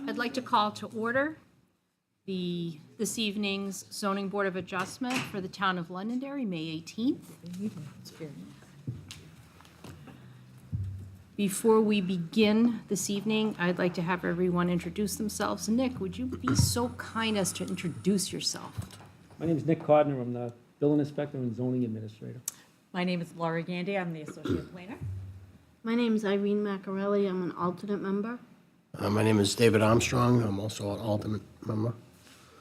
I'd like to call to order this evening's zoning board of adjustment for the town of Londonderry, May 18th. Before we begin this evening, I'd like to have everyone introduce themselves. Nick, would you be so kind as to introduce yourself? My name is Nick Codner. I'm the building inspector and zoning administrator. My name is Laura Gandy. I'm the associate planner. My name is Irene Macarelli. I'm an alternate member. My name is David Armstrong. I'm also an alternate member.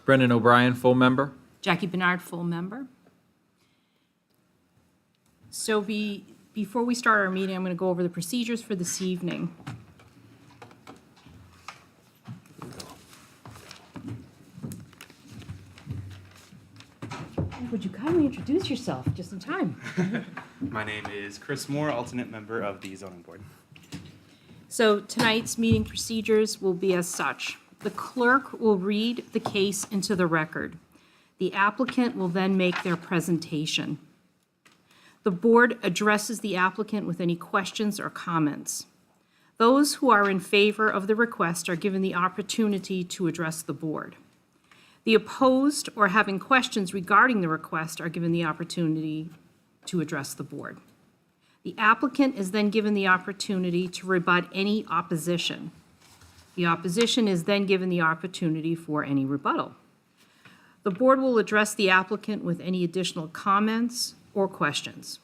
Brendan O'Brien, full member. Jackie Bernard, full member. So before we start our meeting, I'm going to go over the procedures for this evening. Would you kindly introduce yourself just in time? My name is Chris Moore, alternate member of the zoning board. So tonight's meeting procedures will be as such. The clerk will read the case into the record. The applicant will then make their presentation. The board addresses the applicant with any questions or comments. Those who are in favor of the request are given the opportunity to address the board. The opposed or having questions regarding the request are given the opportunity to address the board. The applicant is then given the opportunity to rebut any opposition. The opposition is then given the opportunity for any rebuttal. The board will address the applicant with any additional comments or questions.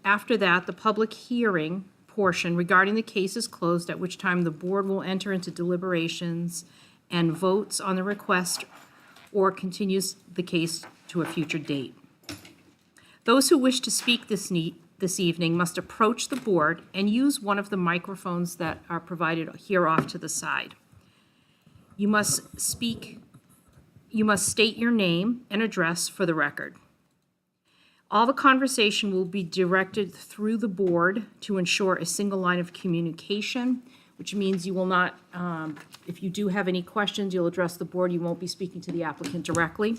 After that, the public hearing portion regarding the case is closed, at which time the board will enter into deliberations and votes on the request or continues the case to a future date. Those who wish to speak this evening must approach the board and use one of the microphones that are provided here off to the side. You must state your name and address for the record. All the conversation will be directed through the board to ensure a single line of communication, which means you will not, if you do have any questions, you'll address the board. You won't be speaking to the applicant directly.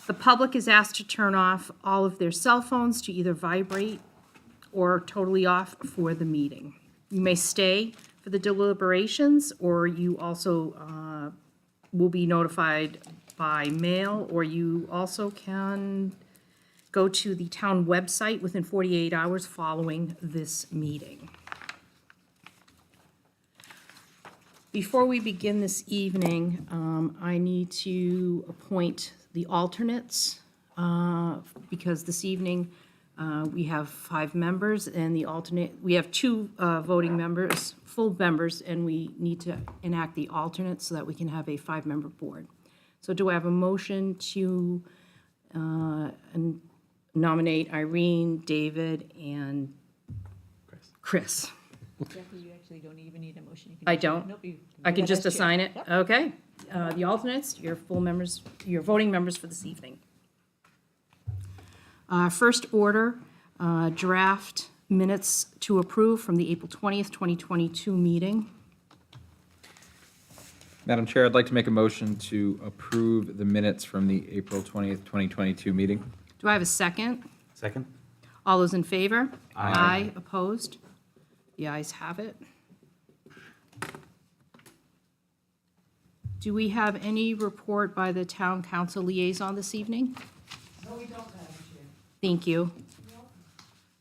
The public is asked to turn off all of their cell phones to either vibrate or totally off for the meeting. You may stay for the deliberations, or you also will be notified by mail, or you also can go to the town website within 48 hours following this meeting. Before we begin this evening, I need to appoint the alternates, because this evening we have 5 members, and the alternate, we have 2 voting members, full members, and we need to enact the alternates so that we can have a 5-member board. So do I have a motion to nominate Irene, David, and Chris? Jackie, you actually don't even need a motion. You can I just- don't? Nope, you I do can that just as chair. assign it? Yep. Okay. The alternates, your full members, your voting members for this evening. First order, draft minutes to approve from the April 20th, 2022 meeting. Madam Chair, I'd like to make a motion to approve the minutes from the April 20th, 2022 meeting. Do I have a second? Second? All those in favor? Aye. Opposed? The ayes have it. Do we have any report by the town council liaison this evening? No, we don't, Madam Chair. Thank you.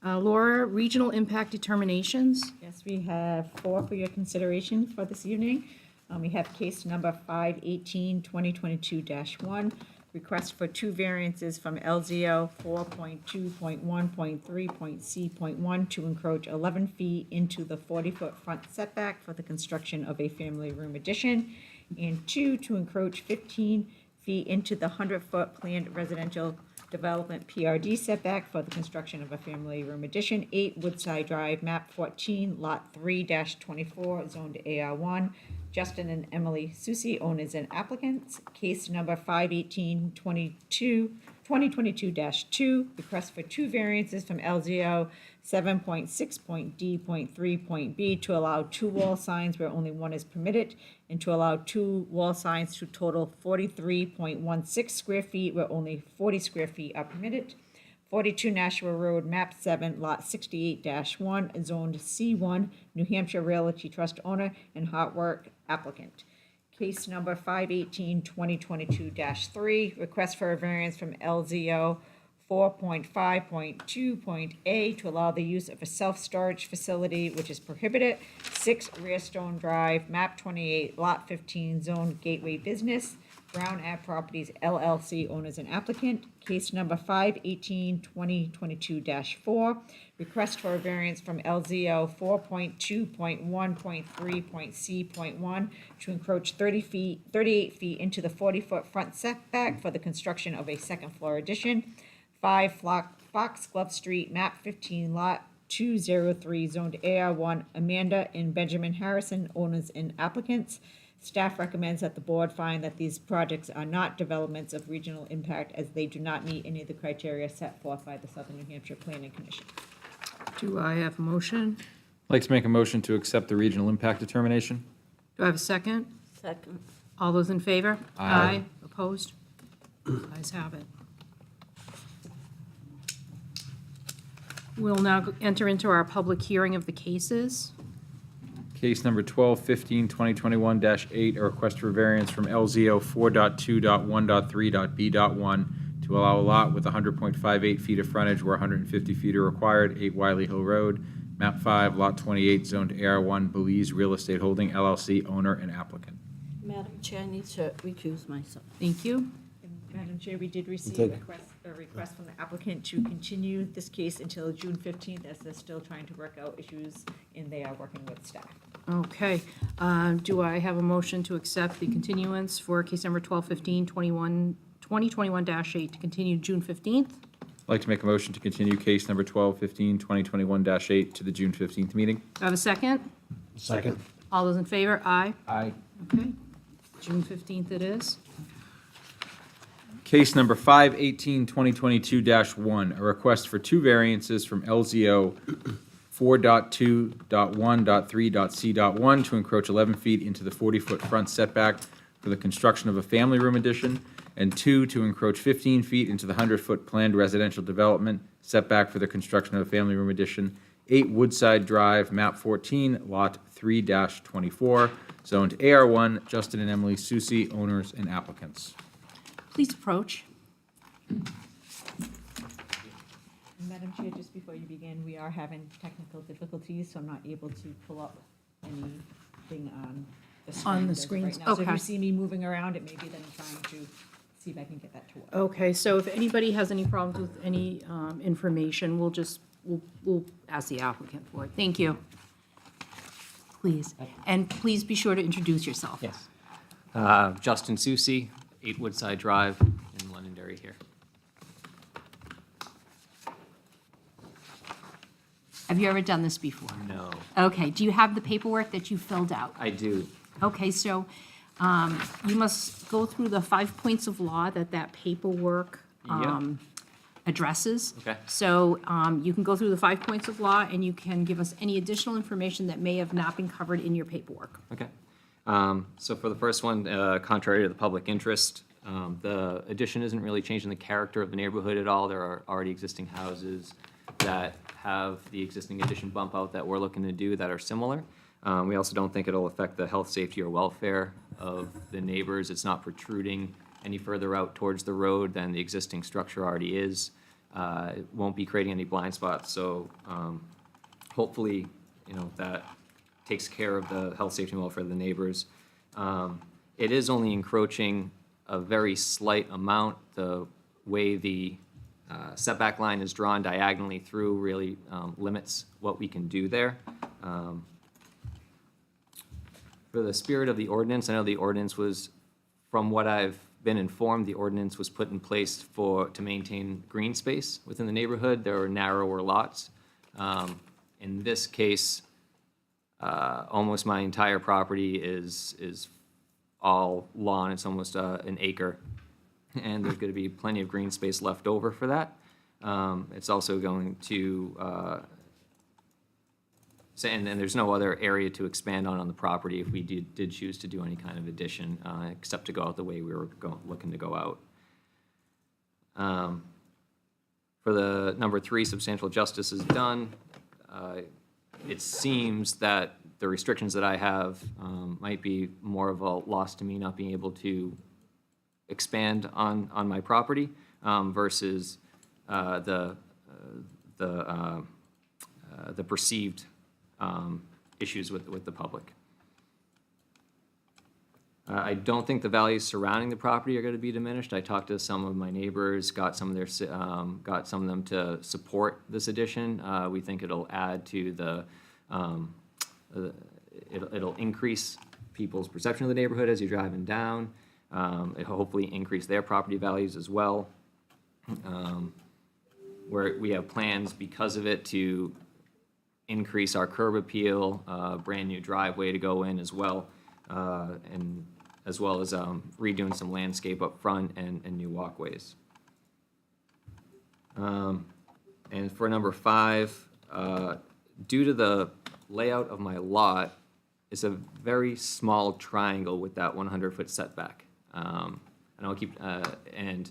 Laura, regional impact determinations? Yes, we have 4 for your consideration for this evening. We have case number 518-2022-1, request for 2 variances from LZO 4.2.1.3.C.1 to encroach 11 feet into the 40-foot front setback for the construction of a family room addition, and 2, to encroach 15 feet into the 100-foot planned residential development PRD setback for the construction of a family room addition, 8 Woodside Drive, map 14, lot 3-24, zoned AR1. Justin and Emily Susi, owners and applicants. Case number 518-2022-2, request for 2 variances from LZO 7.6.D.3.B to allow 2 wall signs where only 1 is permitted, and to allow 2 wall signs to total 43.16 square feet where only 40 square feet are permitted. 42 Nashua Road, map 7, lot 68-1, zoned C1, New Hampshire Realty Trust owner and Hotwork applicant. Case number 5/18/2022-3, request for a variance from LZO 4.5.2.A to allow the use of a self-storage facility which is prohibited, 6 Rearstone Drive, map 28, lot 15, zone Gateway Business, Brown Ave Properties LLC owners and applicant. Case number 5/18/2022-4, request for a variance from LZO 4.2.1.3.C.1 to encroach 38 feet into the 40-foot front setback for the construction of a second-floor addition. 5 Foxglove Street, map 15, lot 203, zoned AR1, Amanda and Benjamin Harrison, owners and applicants. Staff recommends that the board find that these projects are not developments of regional impact as they do not meet any of the criteria set forth by the Southern New Hampshire Planning Commission. Do I have a motion? I'd like to make a motion to accept the regional impact determination. Do I have a second? Second. All those in favor? Aye. Opposed? Ayes have it. We'll now enter into our public hearing of the cases. Case number 12-15-2021-8, a request for variance from LZO 4.2.1.3.B.1 to allow a lot with 100.58 feet of frontage where 150 feet are required, 8 Wiley Hill Road, map 5, lot 28, zoned AR1, Belize Real Estate Holding LLC, owner and applicant. Madam Chair, I need to recuse myself. Thank you. And Madam Chair, we did receive Take- a request from the applicant to continue this case until June 15th as they're still trying to work out issues and they are working with staff. Okay. Do I have a motion to accept the continuance for case number 2021-8 to continue June 15th? I'd like to make a motion to continue case number 12-15-2021-8 to the June 15th meeting. Do I have a second? Second. All those in favor? Aye. Aye. Okay. June 15th it is. Case number 5/18/2022-1, a request for 2 variances from LZO 4.2.1.3.C.1 to encroach 11 feet into the 40-foot front setback for the construction of a family room addition, and 2, to encroach 15 feet into the 100-foot planned residential development setback for the construction of a family room addition, 8 Woodside Drive, map 14, lot 3-24, zoned AR1, Justin and Emily Susi, owners and applicants. Please approach. Madam Chair, just before you begin, we are having technical difficulties, so I'm not able to pull up anything on the screen. On the as of screens, right now. So if okay. you see me moving around, it may be that I'm trying to see if I can get that to work. Okay, so if anybody has any problems with any information, we'll ask the applicant for it. Thank you. Please. And please be sure to introduce yourself. Yes. Justin Susi, 8 Woodside Drive in Londonderry here. Have you ever done this before? No, Okay, do you have the paperwork that you filled out? I do. Okay, so you must go through the 5 points of law that paperwork Yep. addresses. Okay. So you can go through the 5 points of law, and you can give us any additional information that may have not been covered in your paperwork. Okay. So for the first one, contrary to the public interest, the addition isn't really changing the character of the neighborhood at all. There are already existing houses that have the existing addition bump out that we're looking to do that are similar. We also don't think it'll affect the health, safety, or welfare of the neighbors. It's not protruding any further out towards the road than the existing structure already is. It won't be creating any blind spots, so hopefully, that takes care of the health, safety, and welfare of the neighbors. It is only encroaching a very slight amount. The way the setback line is drawn diagonally through really limits what we can do there. For the spirit of the ordinance, I know the ordinance was, from what I've been informed, the ordinance was put in place to maintain green space within the neighborhood. There are narrower lots. In this case, almost my entire property is all lawn. It's almost an acre. And there's going to be plenty of green space left over for that. It's also going to, and there's no other area to expand on the property if we did choose to do any kind of addition, except to go out the way we were looking to go out. For the number 3, substantial justice is done. It seems that the restrictions that I have might be more of a loss to me not being able to expand on my property versus the perceived issues with the public. I don't think the values surrounding the property are going to be diminished. I talked to some of my neighbors, got some of them to support this addition. We think it'll add to it'll increase people's perception of the neighborhood as you're driving down. It'll hopefully increase their property values as well. Where we have plans because of it to increase our curb appeal, brand new driveway to go in as well, and as well as redoing some landscape up front and new walkways. And for number 5, due to the layout of my lot, it's a very small triangle with that 100-foot setback. And I'll keep, and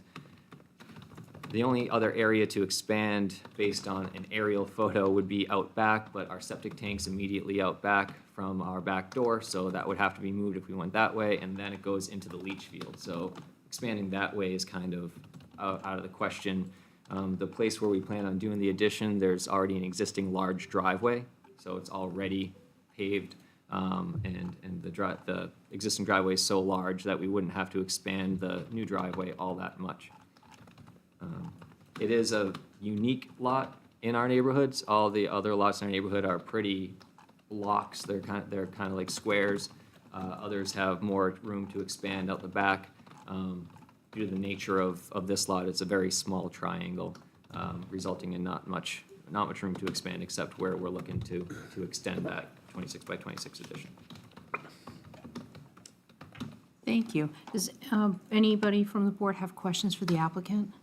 the only other area to expand based on an aerial photo would be out back, but our septic tank's immediately out back from our back door, so that would have to be moved if we went that way, and then it goes into the leach field. So expanding that way is kind of out of the question. The place where we plan on doing the addition, there's already an existing large driveway, so it's already paved, and the existing driveway is so large that we wouldn't have to expand the new driveway all that much. It is a unique lot in our neighborhoods. All the other lots in our neighborhood are pretty blocks. They're kind of like squares. Others have more room to expand out the back. Due to the nature of this lot, it's a very small triangle, resulting in not much room to expand except where we're looking to extend that 26 by 26 addition. Thank you. Does anybody from the board have questions for the applicant?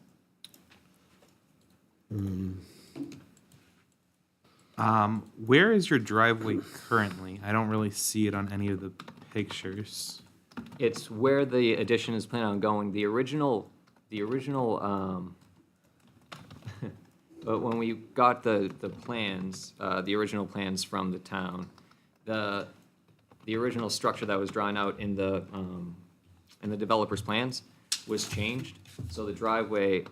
Where is your driveway currently? I don't really see it on any of the pictures. It's where the addition is planning on going. The original, but when we got the plans, the original plans from the town, the original structure that was drawn out in the developer's plans was changed. So the driveway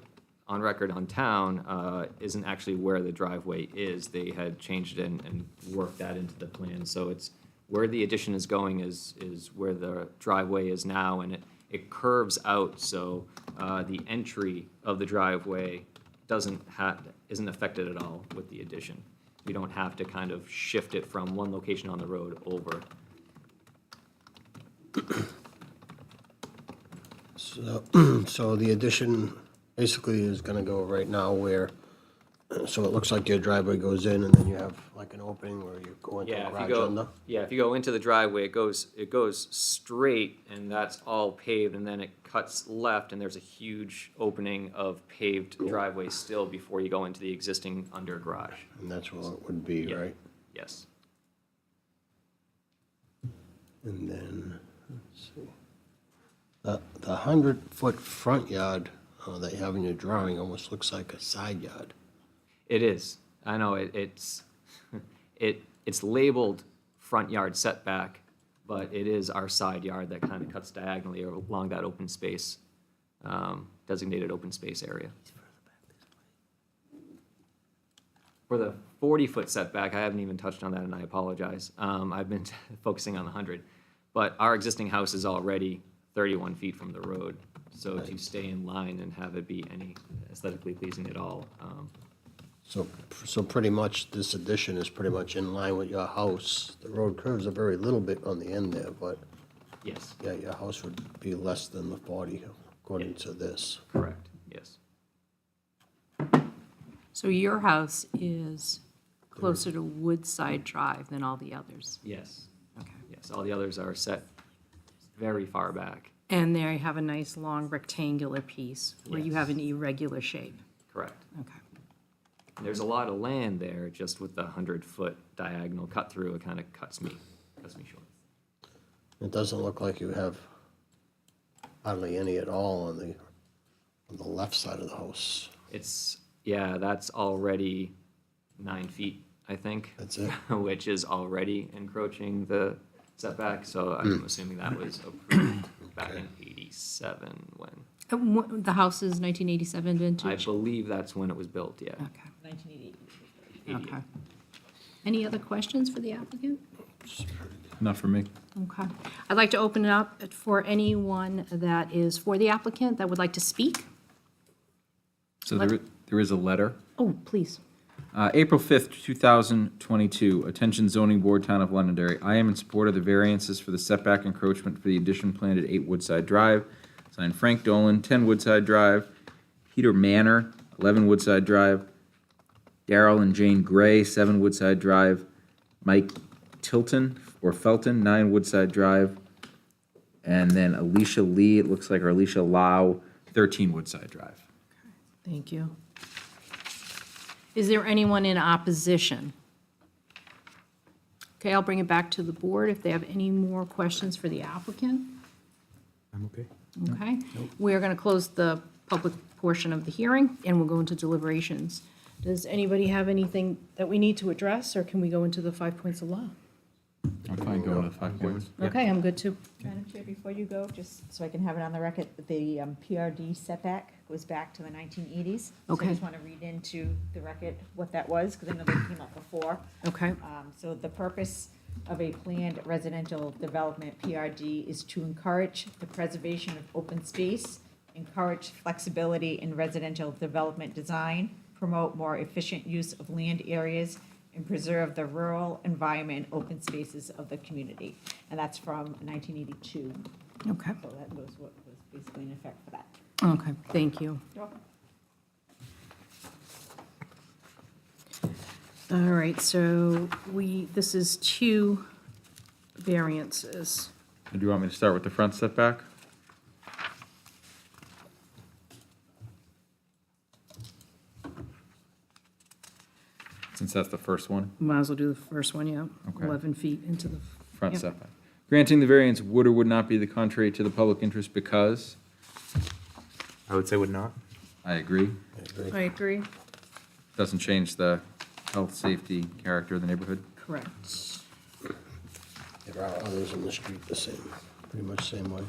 on record on town isn't actually where the driveway is. They had changed it and worked that into the plan. So it's where the addition is going is where the driveway is now, and it curves out, so the entry of the driveway isn't affected at all with the addition. We don't have to kind of shift it from one location on the road over. So the addition basically is gonna go right now where, so it looks like your driveway goes in and then you have like an opening where you go into the garage under? If you go into the driveway, it goes straight, and that's all paved, and then it cuts left, and there's a huge opening of paved driveway still before you go into the existing under garage. And that's where it would be, Yeah. right? Yes. And then, let's see. The 100-foot front yard that you have in your drawing almost looks like a side yard. It is. I know it's labeled front yard setback, but it is our side yard that kind of cuts diagonally along that open space, designated open space area. For the 40-foot setback, I haven't even touched on that, and I apologize. I've been focusing on the 100, but our existing house is already 31 feet from the road, so to stay in line and have it be any aesthetically pleasing at all. So pretty much this addition is pretty much in line with your house. The road curves a very little bit on the end there, but Yes, yeah, your house would be less than the 40 according to this. correct, yes. So your house is closer to Woodside Drive than all the others? Yes, Okay. yes, all the others are set very far back, And there you have a nice long rectangular piece where you Yes. have an irregular shape. correct. Okay. There's a lot of land there, just with the 100-foot diagonal cut through, it kind of cuts me short. It doesn't look like you have hardly any at all on the left side of the house. It's Yeah, that's already 9 feet, I think. That's it? Which is already encroaching the setback, so I'm assuming that was approved back in 87 when, The house is 1987 I vintage? believe that's when it was built, yeah. Okay, 1988. okay. Any other questions for the applicant? Not for me. Okay. I'd like to open it up for anyone that is for the applicant that would like to speak. So there is a letter. Oh, please. April 5th, 2022, attention zoning board, town of Londonderry. I am in support of the variances for the setback encroachment for the addition planned at 8 Woodside Drive. Signed Frank Dolan, 10 Woodside Drive. Peter Manor, 11 Woodside Drive. Daryl and Jane Gray, 7 Woodside Drive. Mike Tilton or Felton, 9 Woodside Drive. And then Alicia Lee, it looks like, or Alicia Lau, 13 Woodside Drive. Thank you. Is there anyone in opposition? Okay, I'll bring it back to the board if they have any more questions for the applicant. I'm okay. Okay? We're going to close the public portion of the hearing, and we'll go into deliberations. Does anybody have anything that we need to address, or can we go into the 5 points of law? I'm fine going with 5 points. Okay, I'm good too. Madam Chair, before you go, just so I can have it on the record, the PRD setback goes back to the 1980s. So Okay. I just want to read into the record what that was, because I know they came up before. Okay, So the purpose of a planned residential development, PRD, is to encourage the preservation of open space, encourage flexibility in residential development design, promote more efficient use of land areas, and preserve the rural environment, open spaces of the community. And that's from 1982. okay, So that was what was basically in effect for that. okay, thank you. You're welcome. All right, so this is 2 variances. Do you want me to start with the front setback? Since that's the first one, Might as well do the first one, yeah. Okay. 11 feet into the, front Yep. setback. Granting the variance would or would not be the contrary to the public interest because, I would say would not. I agree, I agree. doesn't change the health, safety, character of the neighborhood. Correct. There are others in the street the same, pretty much same way.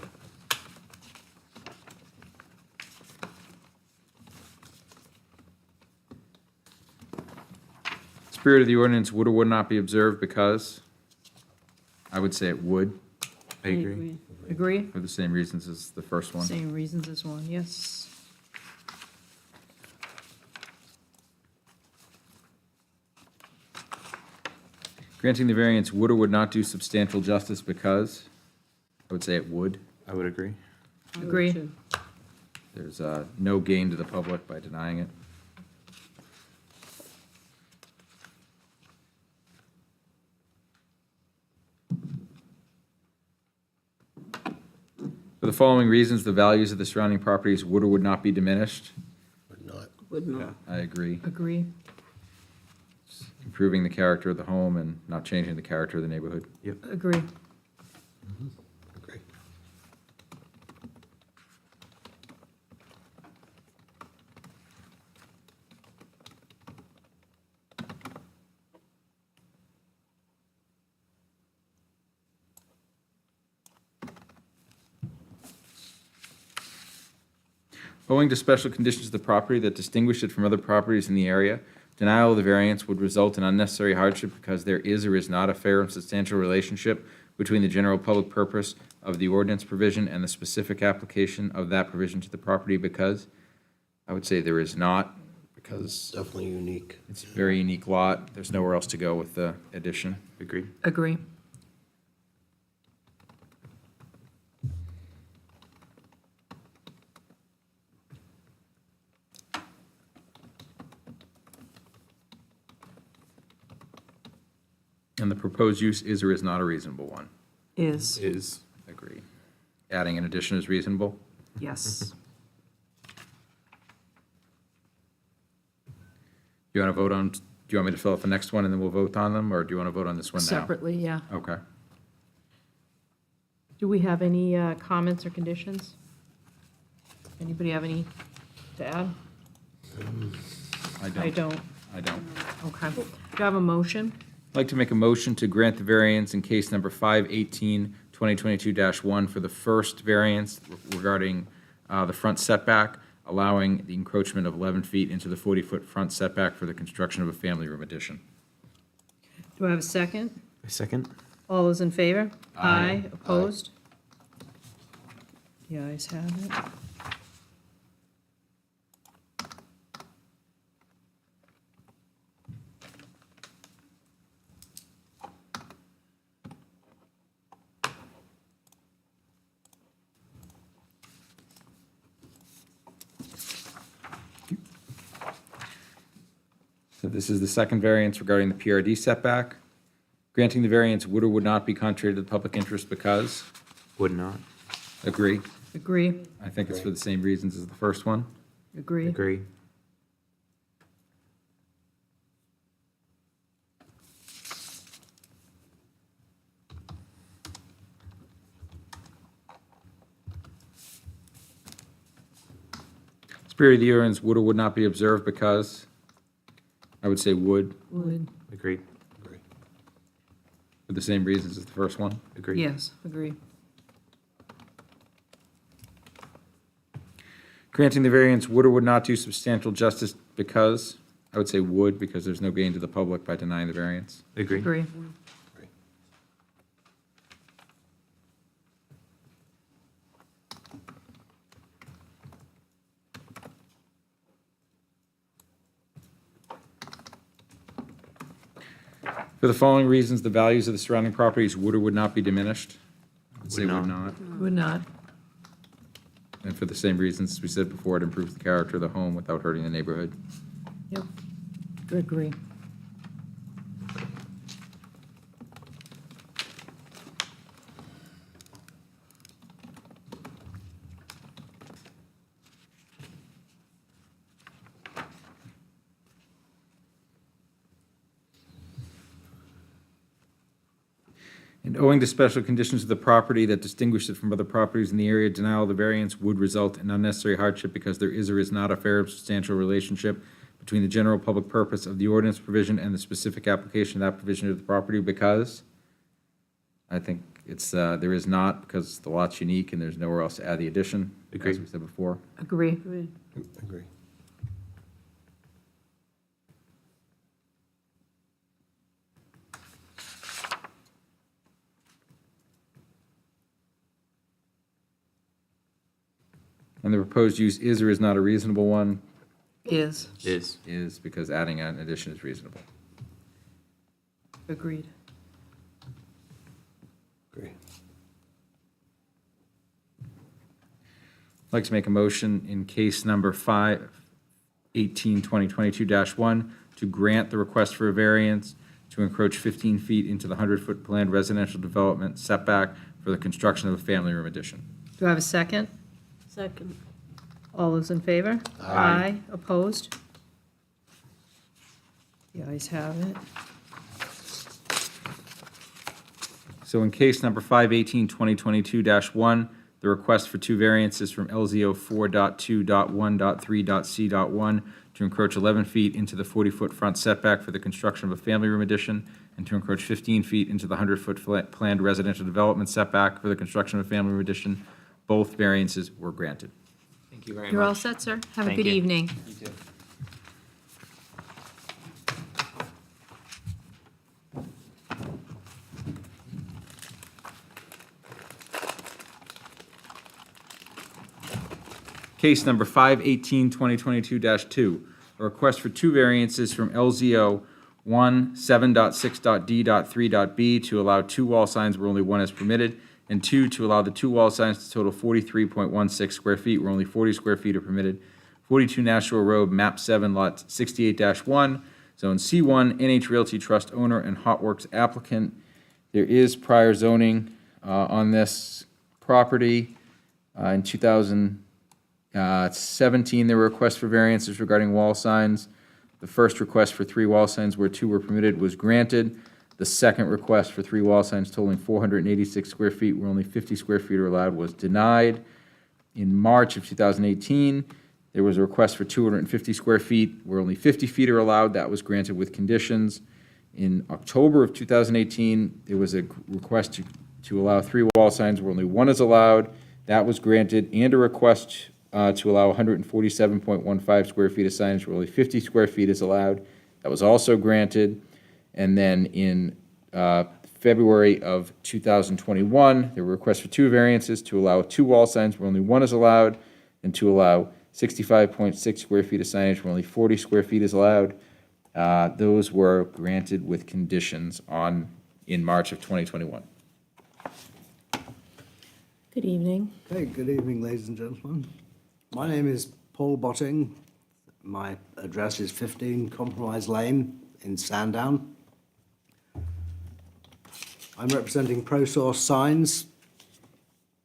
Spirit of the ordinance would or would not be observed because, I would say it would, I agree. Agree? for the same reasons as the first one. Same reasons as one, yes. Granting the variance would or would not do substantial justice because, I would say it would. I would agree. Agree? There's no gain to the public by denying it. For the following reasons, the values of the surrounding properties would or would not be diminished. Would not. Would not. I agree. Agree. Improving the character of the home and not changing the character of the neighborhood. Agree. Agree. Owing to special conditions of the property that distinguish it from other properties in the area, denial of the variance would result in unnecessary hardship because there is or is not a fair and substantial relationship between the general public purpose of the ordinance provision and the specific application of that provision to the property because, I would say there is not, because Definitely unique. it's a very unique lot. There's nowhere else to go with the addition. Agreed. Agree. And the proposed use is or is not a reasonable one. Is, Is. Agree. Adding an addition is reasonable. yes. Do you want to vote on, do you want me to fill out the next one and then we'll vote on them, or do you want to vote on this one now? Separately, yeah. Okay. Do we have any comments or conditions? Anybody have any to add? I don't. I don't. I don't. Okay. Do you have a motion? I'd like to make a motion to grant the variance in case number 518, 2022-1 for the first variance regarding the front setback, allowing the encroachment of 11 feet into the 40-foot front setback for the construction of a family room addition. Do I have a second? A second? All those in favor? Aye. Opposed? The ayes have it. So this is the second variance regarding the PRD setback. Granting the variance would or would not be contrary to the public interest because? Would not. Agree. Agree, I think it's for the same reasons as the first one. agree. Agree. Spirit of the ordinance would or would not be observed because? I would say would, Would, Agreed. for the same reasons as the first one. Agreed. yes, agree. Granting the variance would or would not do substantial justice because? I would say would, because there's no gain to the public by denying the variance. Agree. Agree. For the following reasons, the values of the surrounding properties would or would not be diminished. I would say Would would not. not. Would not. And for the same reasons we said before, it improves the character of the home without hurting the neighborhood. Yep. Agree. And owing to special conditions of the property that distinguish it from other properties in the area, denial of the variance would result in unnecessary hardship because there is or is not a fair or substantial relationship between the general public purpose of the ordinance provision and the specific application of that provision to the property because I think it's, there is not, because the lot's unique and there's nowhere else to add the addition, as Agreed. we said before. Agree. Agree. Agree. And the proposed use is or is not a reasonable one, Is. is because adding an addition is reasonable. Agreed. Agree. I'd like to make a motion in case number 518, 2022-1 to grant the request for a variance to encroach 15 feet into the 100-foot planned residential development setback for the construction of a family room addition. Do I have a second? Second. All those in favor? Aye. Opposed? The ayes have it. So in case number 518, 2022-1, the request for two variances from LZO 4.2.1.3.c.1 to encroach 11 feet into the 40-foot front setback for the construction of a family room addition and to encroach 15 feet into the 100-foot planned residential development setback for the construction of a family room addition. Both variances were granted. Thank you very much. You're all set, sir? Have a Thank good you. evening. You too. Case number 518, 2022-2, a request for two variances from LZO 1, 7.6.d.3.b to allow two wall signs where only one is permitted, and 2, to allow the two wall signs to total 43.16 square feet where only 40 square feet are permitted. 42 Nashua Road, map 7, lot 68-1, zone C1, NH Realty Trust owner and Hotworks applicant. There is prior zoning on this property. In 2017, there were requests for variances regarding wall signs. The first request for 3 wall signs where 2 were permitted was granted. The second request for 3 wall signs totaling 486 square feet where only 50 square feet are allowed was denied. In March of 2018, There was a request for 250 square feet, where only 50 feet are allowed. That was granted with conditions. In October of 2018, there was a request to allow 3 wall signs where only 1 is allowed. That was granted, and a request to allow 147.15 square feet of signage where only 50 square feet is allowed. That was also granted. And then in February of 2021, there were requests for 2 variances to allow 2 wall signs where only 1 is allowed, and to allow 65.6 square feet of signage where only 40 square feet is allowed. Those were granted with conditions in March of 2021. Good evening. Okay, good evening, ladies and gentlemen. My name is Paul Botting. My address is 15 Compromise Lane in Sandown. I'm representing ProSource Signs,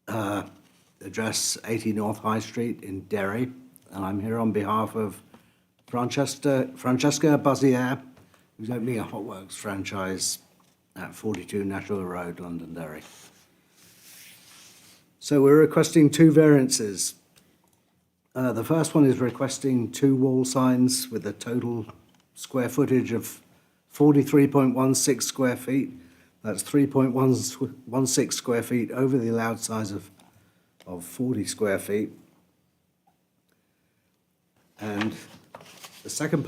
address 80 North High Street in Derry, and I'm here on behalf of Francesca Bazier, who's opening a Hotworks franchise at 42 Nashua Road, Londonderry. So we're requesting 2 variances. The first one is requesting 2 wall signs with a total square footage of 43.16 square feet. That's 3.16 square feet over the allowed size of 40 square feet. And the second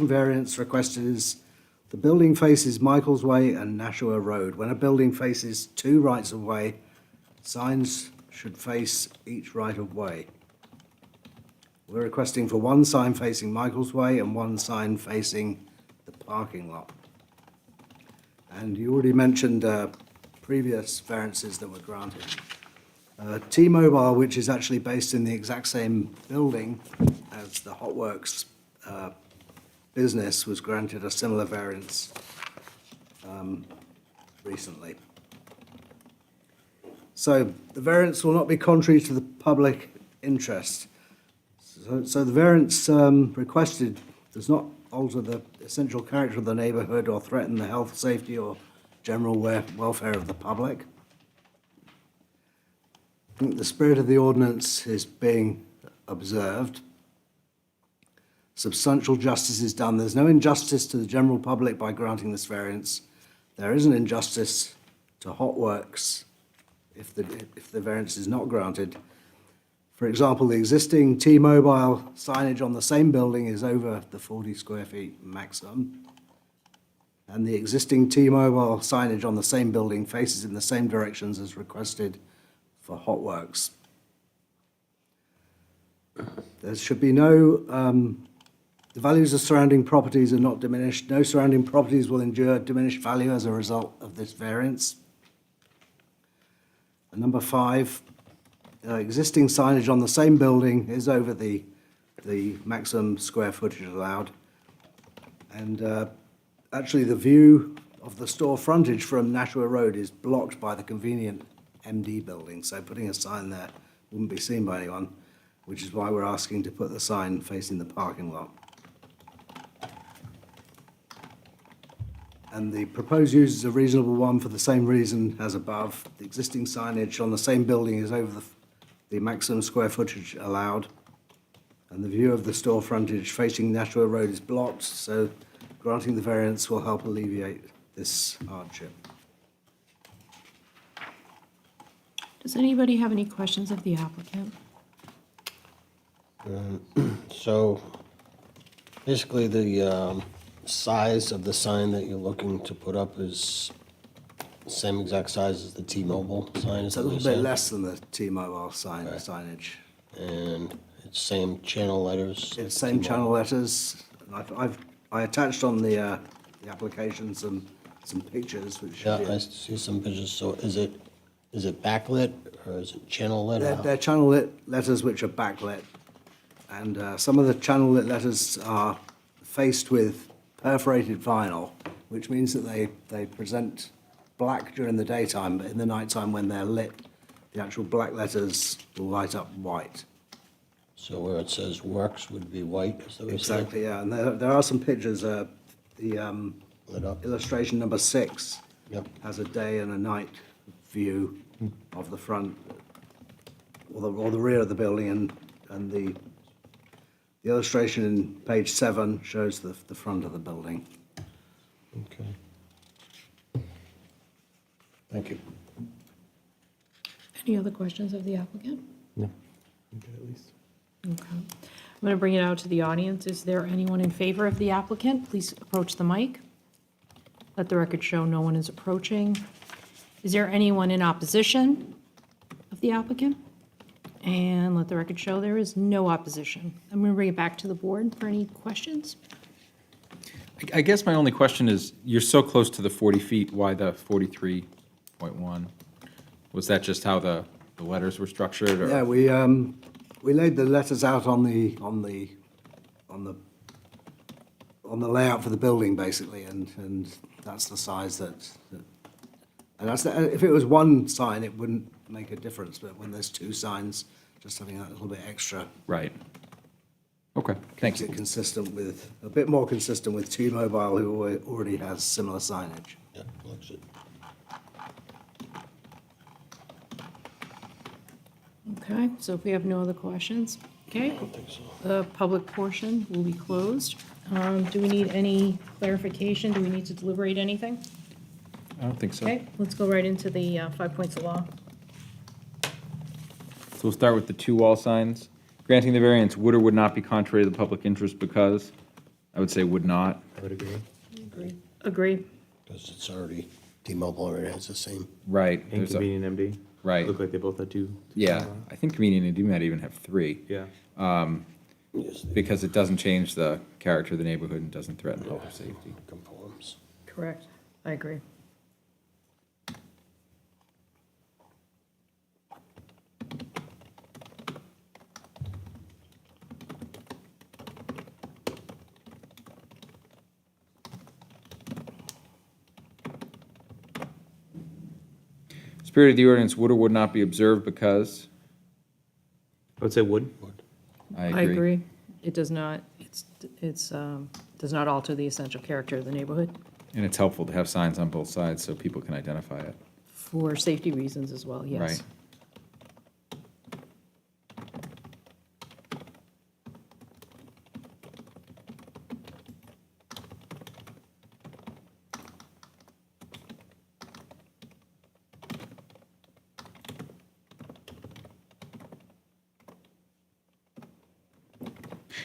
variance requested is the building faces Michael's Way and Nashua Road. When a building faces 2 rights of way, signs should face each right of way. We're requesting for 1 sign facing Michael's Way and 1 sign facing the parking lot. And you already mentioned previous variances that were granted. T-Mobile, which is actually based in the exact same building as the Hotworks business, was granted a similar variance recently. So the variance will not be contrary to the public interest. So the variance requested does not alter the essential character of the neighbourhood or threaten the health, safety, or general welfare of the public. I think the spirit of the ordinance is being observed. Substantial justice is done. There's no injustice to the general public by granting this variance. There is an injustice to Hotworks if the variance is not granted. For example, the existing T-Mobile signage on the same building is over the 40 square feet maximum. And the existing T-Mobile signage on the same building faces in the same directions as requested for Hotworks. There should be no, the values of surrounding properties are not diminished. No surrounding properties will endure diminished value as a result of this variance. And number 5, existing signage on the same building is over the maximum square footage allowed. And actually, the view of the store frontage from Nashua Road is blocked by the convenient MD building, so putting a sign there wouldn't be seen by anyone, which is why we're asking to put the sign facing the parking lot. And the proposed use is a reasonable one for the same reason as above. The existing signage on the same building is over the maximum square footage allowed, and the view of the store frontage facing Nashua Road is blocked, so granting the variance will help alleviate this hardship. Does anybody have any questions of the applicant? So basically, the size of the sign that you're looking to put up is the same exact size as the T-Mobile sign? It's a little bit less than the T-Mobile signage. And it's same channel letters? It's same channel letters. And I attached on the application some pictures, which Yeah, should be... I see some pictures. So is it backlit or is it channel lit? They're channel lit letters which are backlit. And some of the channel lit letters are faced with perforated vinyl, which means that they present black during the daytime, but in the nighttime when they're lit, the actual black letters will light up white. So where it says works would be white, is that what you're saying? Exactly, yeah. And there are some pictures. The Lit up. illustration number 6 Yep. has a day and a night view of the front or the rear of the building and the The illustration in page 7 shows the front of the building. Okay. Thank you. Any other questions of the applicant? No. Okay, at least. Okay. I'm going to bring it out to the audience. Is there anyone in favor of the applicant? Please approach the mic. Let the record show no one is approaching. Is there anyone in opposition of the applicant? And let the record show there is no opposition. I'm going to bring it back to the board for any questions. I guess my only question is, you're so close to the 40 feet, why the 43.1? Was that just how the letters were structured? Or? Yeah, we laid the letters out on the layout for the building, basically, and that's the size that and that's if it was one sign, it wouldn't make a difference, but when there's two signs, just having that little bit extra Right. Okay, thanks. makes it consistent with, a bit more consistent with T-Mobile, who already has similar signage. Yeah, looks it. Okay, so if we have no other questions, okay, the public portion will be closed. Do we need any clarification? Do we need to deliberate anything? I don't think so. Okay, let's go right into the 5 points of law. So we'll start with the two wall signs. Granting the variance would or would not be contrary to the public interest because, I would say would not. I would agree. Agree. Because it's already, T-Mobile already has the same. Right. And there's a- convenient MD. Right. Look like they both had two. Yeah, I think convenient and do might even have three. Yeah. Yes, they Because it doesn't change the character of the neighborhood and doesn't threaten public safety. conforms. Correct. I agree. Spirit of the ordinance would or would not be observed because, I would say wood. I I agree. agree. It does not, does not alter the essential character of the neighborhood And it's helpful to have signs on both sides so people can identify it. for safety reasons as well, yes. Right.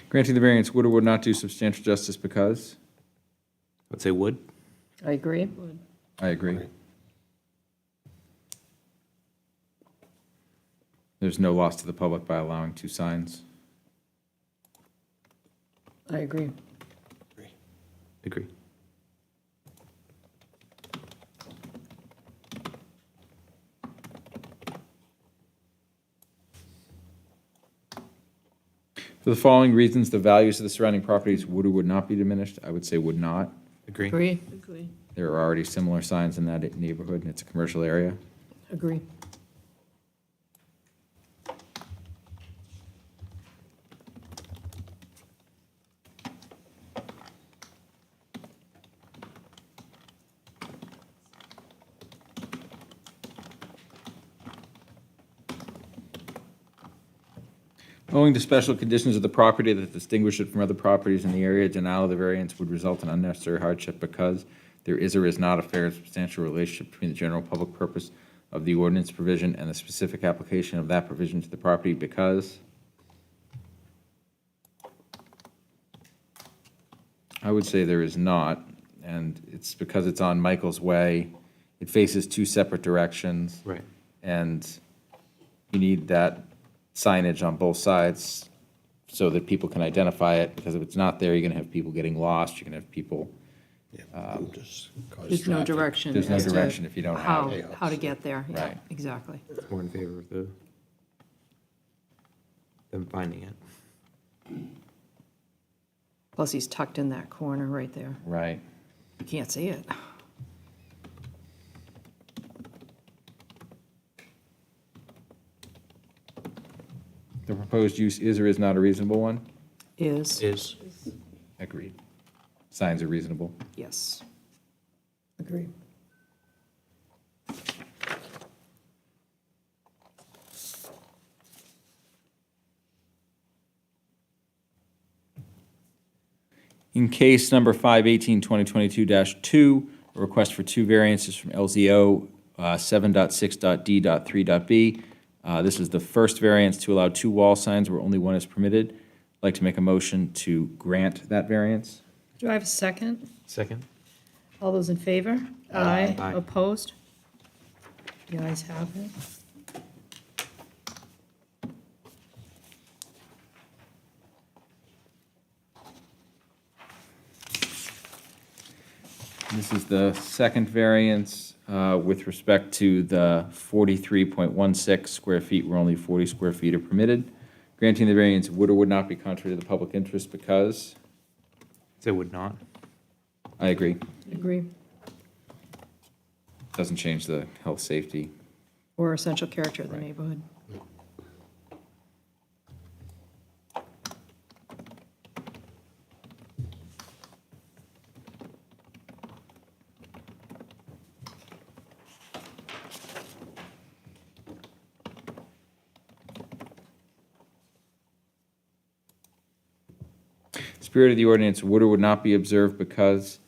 Granting the variance would or would not do substantial justice because, I would say wood. I agree. I agree. There's no loss to the public by allowing two signs. I agree. Agree. For the following reasons, the values of the surrounding properties would or would not be diminished. I would say would not. Agree. Agree. Agree. There are already similar signs in that neighborhood, and it's a commercial area. Agree. Owing to special conditions of the property that distinguish it from other properties in the area, denial of the variance would result in unnecessary hardship because there is or is not a fair and substantial relationship between the general public purpose of the ordinance provision and the specific application of that provision to the property because I would say there is not, and it's because it's on Michael's Way. It faces two separate directions. Right. And you need that signage on both sides so that people can identify it, because if it's not there, you're gonna have people getting lost, you're gonna have people, Yeah, just cause There's no traffic. direction. There's no as to direction if you don't have it. How to get there. Yeah, Right. exactly. More in favor of them finding it. Plus, he's tucked in that corner right there. right. You can't see it. The proposed use is or is not a reasonable one? Is, Is. Agreed. Signs are reasonable. yes. Agree. In case number 518-2022-2, a request for two variances from LZO 7.6.d.3.b. This is the first variance to allow two wall signs where only one is permitted. I'd like to make a motion to grant that variance. Do I have a second? Second? All those in favor? Aye. Aye. Opposed? The ayes have it. This is the second variance with respect to the 43.16 square feet where only 40 square feet are permitted. Granting the variance would or would not be contrary to the public interest because, Say would not. I agree, Agree. doesn't change the health, safety. Or essential character of the neighborhood. Spirit of the ordinance would or would not be observed because,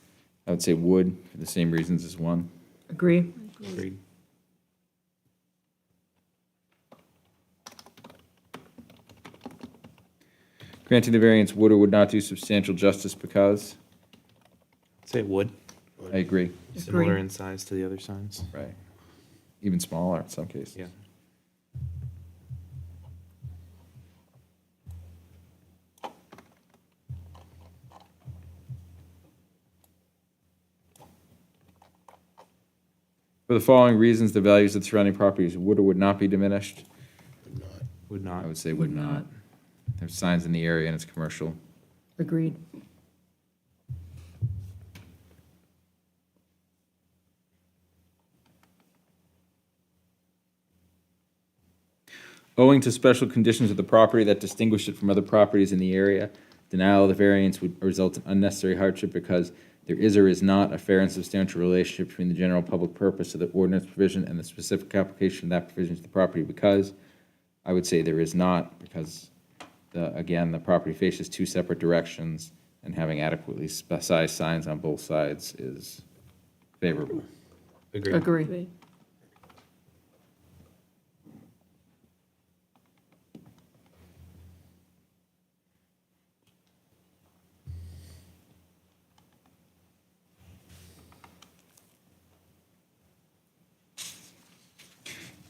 I would say would, for the same reasons as one. Agree. Agreed. Granting the variance would or would not do substantial justice because, Say it would. I agree, Similar in size to the other signs. right. Even smaller in some cases. Yeah. For the following reasons, the values of the surrounding properties would or would not be diminished. Would not. I would say would not. There's signs in the area and it's commercial. Agreed. Owing to special conditions of the property that distinguish it from other properties in the area, denial of the variance would result in unnecessary hardship because there is or is not a fair and substantial relationship between the general public purpose of the ordinance provision and the specific application of that provision to the property because, I would say there is not, because, again, the property faces two separate directions, and having adequately sized signs on both sides is favorable. Agreed. Agree.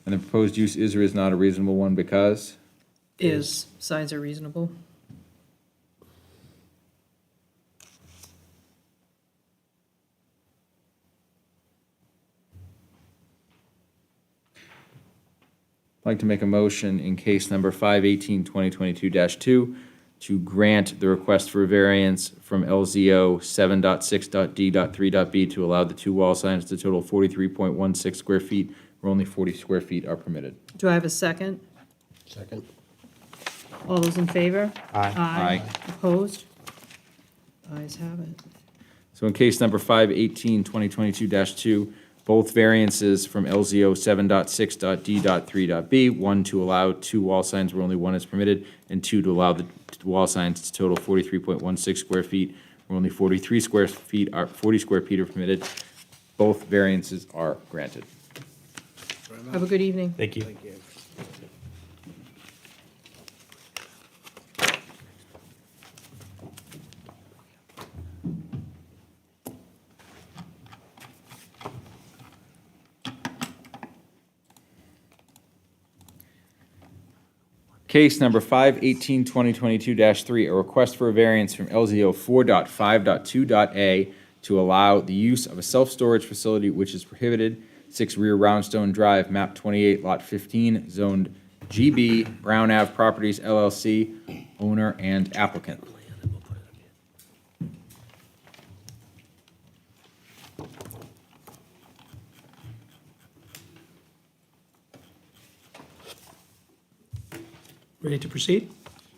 And the proposed use is or is not a reasonable one because, Is, signs are reasonable. I'd like to make a motion in case number 518-2022-2 to grant the request for a variance from LZO 7.6.d.3.b to allow the two wall signs to total 43.16 square feet where only 40 square feet are permitted. Do I have a second? Second? All those in favor? Aye. Aye. Opposed? Ayes have it. So in case number 518-2022-2, both variances from LZO 7.6.d.3.b, one to allow two wall signs where only one is permitted, and two to allow the wall signs to total 43.16 square feet where only 40 square feet are permitted. Both variances are granted. Have a good evening. Thank you. Case number 518-2022-3, a request for a variance from LZO 4.5.2.a to allow the use of a self-storage facility which is prohibited, 6 Rear Roundstone Drive, map 28, lot 15, zoned GB, Brown Ave Properties LLC, owner and applicant. Ready to proceed?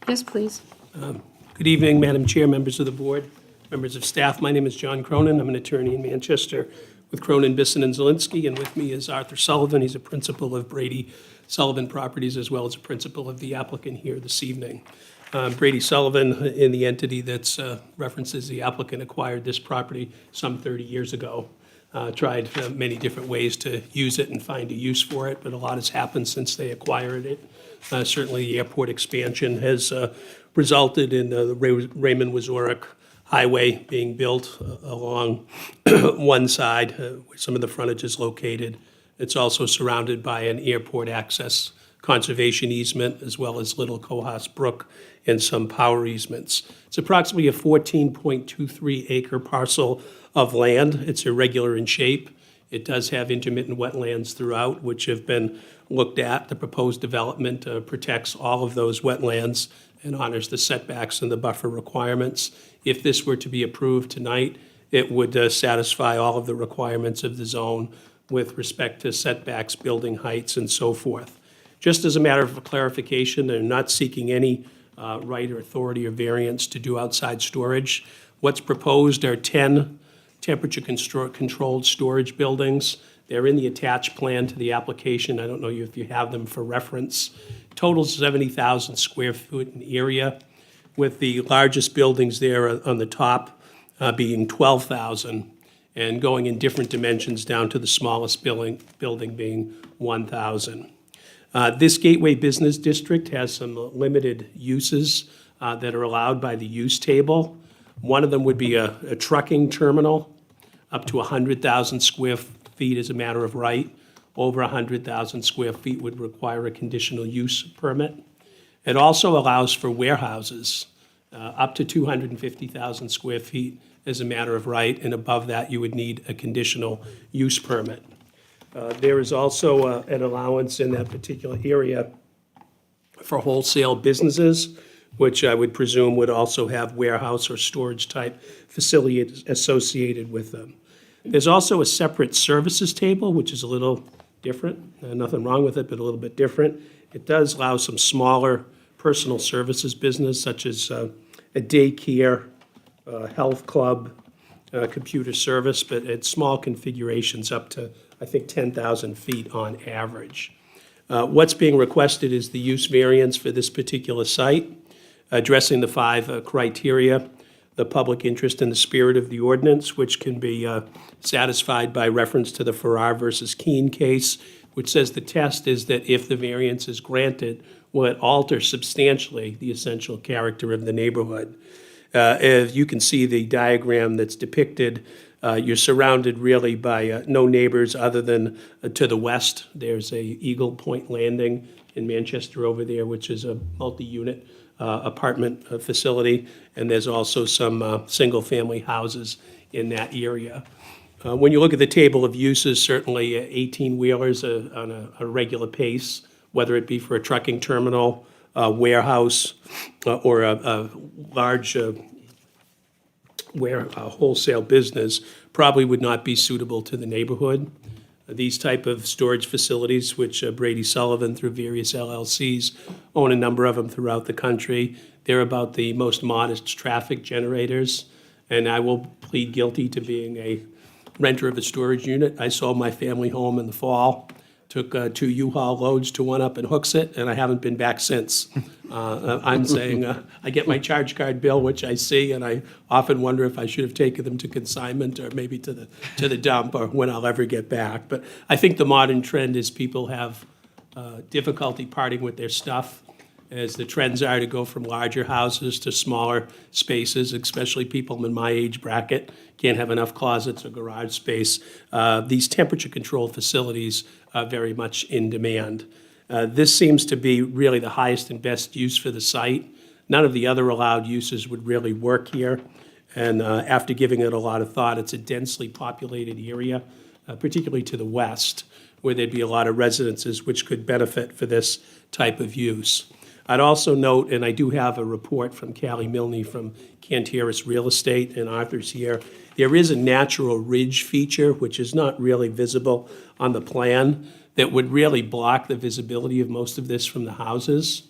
Yes, please. Good evening, Madam Chair, members of the board, members of staff. My name is John Cronin. I'm an attorney in Manchester with Cronin, Bisson, and Zelinski, and with me is Arthur Sullivan. He's a principal of Brady Sullivan Properties, as well as a principal of the applicant here this evening. Brady Sullivan, in the entity that's references the applicant, acquired this property some 30 years ago. Tried many different ways to use it and find a use for it, but a lot has happened since they acquired it. Certainly, the airport expansion has resulted in the Raymond Wazorek Highway being built along one side, where some of the frontage is located. It's also surrounded by an airport access conservation easement, as well as Little Cohas Brook and some power easements. It's approximately a 14.23 acre parcel of land. It's irregular in shape. It does have intermittent wetlands throughout, which have been looked at. The proposed development protects all of those wetlands and honors the setbacks and the buffer requirements. If this were to be approved tonight, it would satisfy all of the requirements of the zone with respect to setbacks, building heights, and so forth. Just as a matter of clarification, they're not seeking any right or authority or variance to do outside storage. What's proposed are 10 temperature-controlled storage buildings. They're in the attached plan to the application. I don't know if you have them for reference. Total 70,000 square foot in area, with the largest buildings there on the top being 12,000, and going in different dimensions down to the smallest building being 1,000. This Gateway Business District has some limited uses that are allowed by the use table. One of them would be a trucking terminal, up to 100,000 square feet as a matter of right. Over 100,000 square feet would require a conditional use permit. It also allows for warehouses, up to 250,000 square feet as a matter of right, and above that, you would need a conditional use permit. There is also an allowance in that particular area for wholesale businesses, which I would presume would also have warehouse or storage-type facility associated with them. There's also a separate services table, which is a little different. Nothing wrong with it, but a little bit different. It does allow some smaller personal services business, such as a daycare, health club, computer service, but at small configurations up to, I think, 10,000 feet on average. What's being requested is the use variance for this particular site, addressing the 5 criteria: the public interest in the spirit of the ordinance, which can be satisfied by reference to the Farrar versus Keene case, which says the test is that if the variance is granted, will it alter substantially the essential character of the neighborhood? As you can see the diagram that's depicted, you're surrounded really by no neighbors other than to the west. There's a Eagle Point Landing in Manchester over there, which is a multi-unit apartment facility, and there's also some single-family houses in that area. When you look at the table of uses, certainly 18-wheelers on a regular pace, whether it be for a trucking terminal, a warehouse, or a large wholesale business, probably would not be suitable to the neighborhood. These type of storage facilities, which Brady Sullivan, through various LLCs, own a number of them throughout the country. They're about the most modest traffic generators, and I will plead guilty to being a renter of a storage unit. I sold my family home in the fall, took 2 U-Haul loads to one up in Hooksett, and I haven't been back since. I'm saying, I get my charge card bill, which I see, and I often wonder if I should have taken them to consignment or maybe to the dump, or when I'll ever get back. But I think the modern trend is people have difficulty parting with their stuff, as the trends are to go from larger houses to smaller spaces, especially people in my age bracket can't have enough closets or garage space. These temperature-controlled facilities are very much in demand. This seems to be really the highest and best use for the site. None of the other allowed uses would really work here. And after giving it a lot of thought, it's a densely populated area, particularly to the west, where there'd be a lot of residences which could benefit for this type of use. I'd also note, and I do have a report from Callie Milne from Canteris Real Estate, and Arthur's here, there is a natural ridge feature, which is not really visible on the plan, that would really block the visibility of most of this from the houses.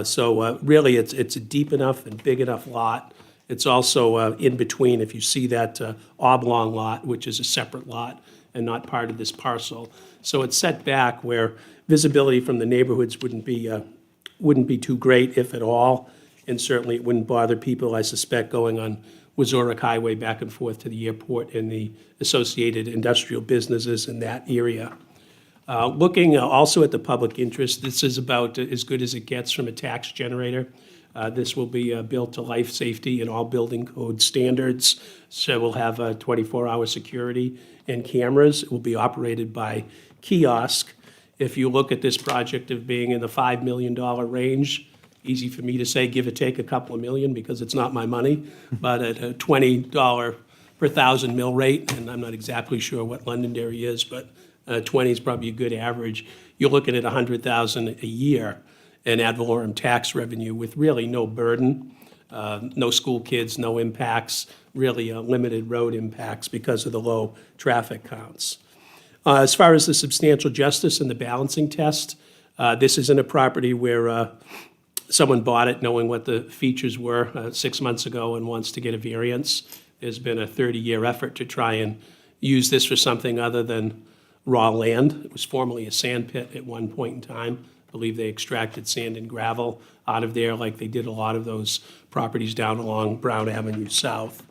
So really, it's a deep enough and big enough lot. It's also in between, if you see that oblong lot, which is a separate lot and not part of this parcel. So it's set back where visibility from the neighborhoods wouldn't be too great, if at all. and certainly it wouldn't bother people, I suspect, going on Wazorek Highway back and forth to the airport and the associated industrial businesses in that area. Looking also at the public interest, this is about as good as it gets from a tax generator. This will be built to life safety and all building code standards. So we'll have 24-hour security and cameras. It will be operated by kiosk. If you look at this project of being in the $5 million range, easy for me to say, give or take a couple of million, because it's not my money, but at a $20 per thousand mill rate, and I'm not exactly sure what Londonderry is, but 20 is probably a good average. You're looking at $100,000 a year in ad valorem tax revenue with really no burden, no school kids, no impacts, really limited road impacts because of the low traffic counts. As far as the substantial justice and the balancing test, this isn't a property where someone bought it knowing what the features were 6 months ago and wants to get a variance. There's been a 30-year effort to try and use this for something other than raw land. It was formerly a sand pit at one point in time. I believe they extracted sand and gravel out of there like they did a lot of those properties down along Brown Avenue South.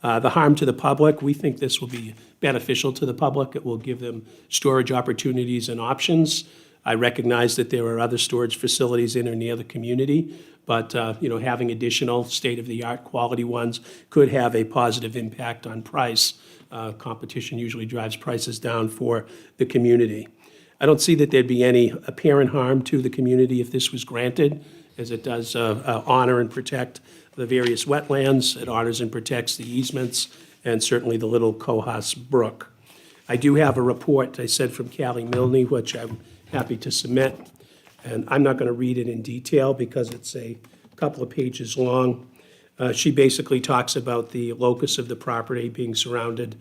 The harm to the public, we think this will be beneficial to the public. It will give them storage opportunities and options. I recognize that there are other storage facilities in or near the community, but having additional state-of-the-art quality ones could have a positive impact on price. Competition usually drives prices down for the community. I don't see that there'd be any apparent harm to the community if this was granted, as it does honor and protect the various wetlands. It honors and protects the easements, and certainly the Little Cohos Brook. I do have a report, I said, from Callie Milne, which I'm happy to submit, and I'm not going to read it in detail because it's a couple of pages long. She basically talks about the locus of the property being surrounded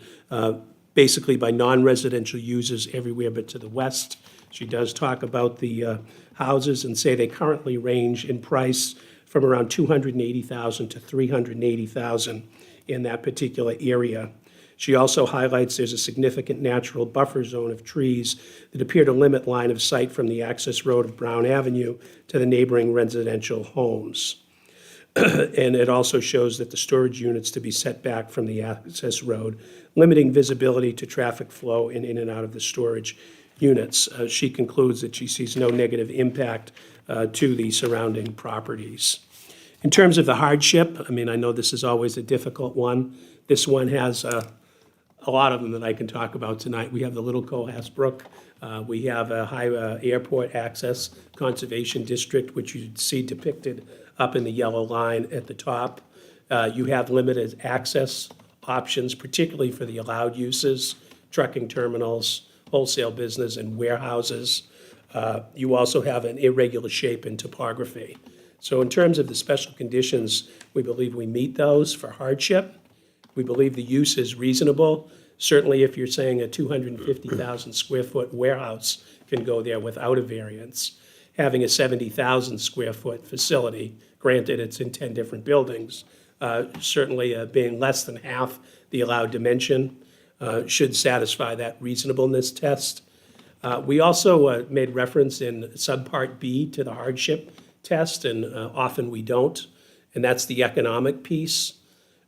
basically by non-residential users everywhere but to the west. She does talk about the houses and say they currently range in price from around $280,000 to $380,000 in that particular area. She also highlights there's a significant natural buffer zone of trees that appear to limit line of sight from the access road of Brown Avenue to the neighboring residential homes. And it also shows that the storage units to be set back from the access road, limiting visibility to traffic flow in and out of the storage units. She concludes that she sees no negative impact to the surrounding properties. In terms of the hardship, I mean, I know this is always a difficult one. This one has a lot of them that I can talk about tonight. We have the Little Cohos Brook. We have a high airport access conservation district, which you see depicted up in the yellow line at the top. You have limited access options, particularly for the allowed uses, trucking terminals, wholesale business, and warehouses. You also have an irregular shape and topography. So in terms of the special conditions, we believe we meet those for hardship. We believe the use is reasonable. Certainly, if you're saying a 250,000 square foot warehouse can go there without a variance, having a 70,000 square foot facility, granted it's in 10 different buildings, certainly being less than half the allowed dimension should satisfy that reasonableness test. We also made reference in subpart B to the hardship test, and often we don't, and that's the economic piece.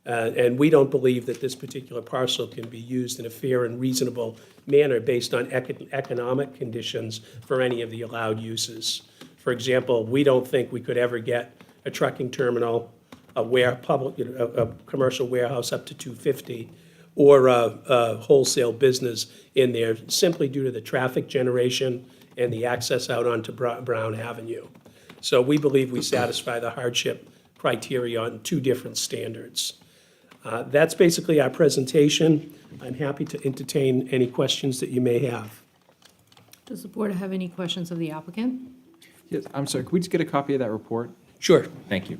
And we don't believe that this particular parcel can be used in a fair and reasonable manner based on economic conditions for any of the allowed uses. For example, we don't think we could ever get a trucking terminal, a commercial warehouse up to 250, or a wholesale business in there simply due to the traffic generation and the access out onto Brown Avenue. So we believe we satisfy the hardship criteria on two different standards. That's basically our presentation. I'm happy to entertain any questions that you may have. Does the board have any questions of the applicant? Yes, I'm sorry, could we just get a copy of that report? Sure. Thank you.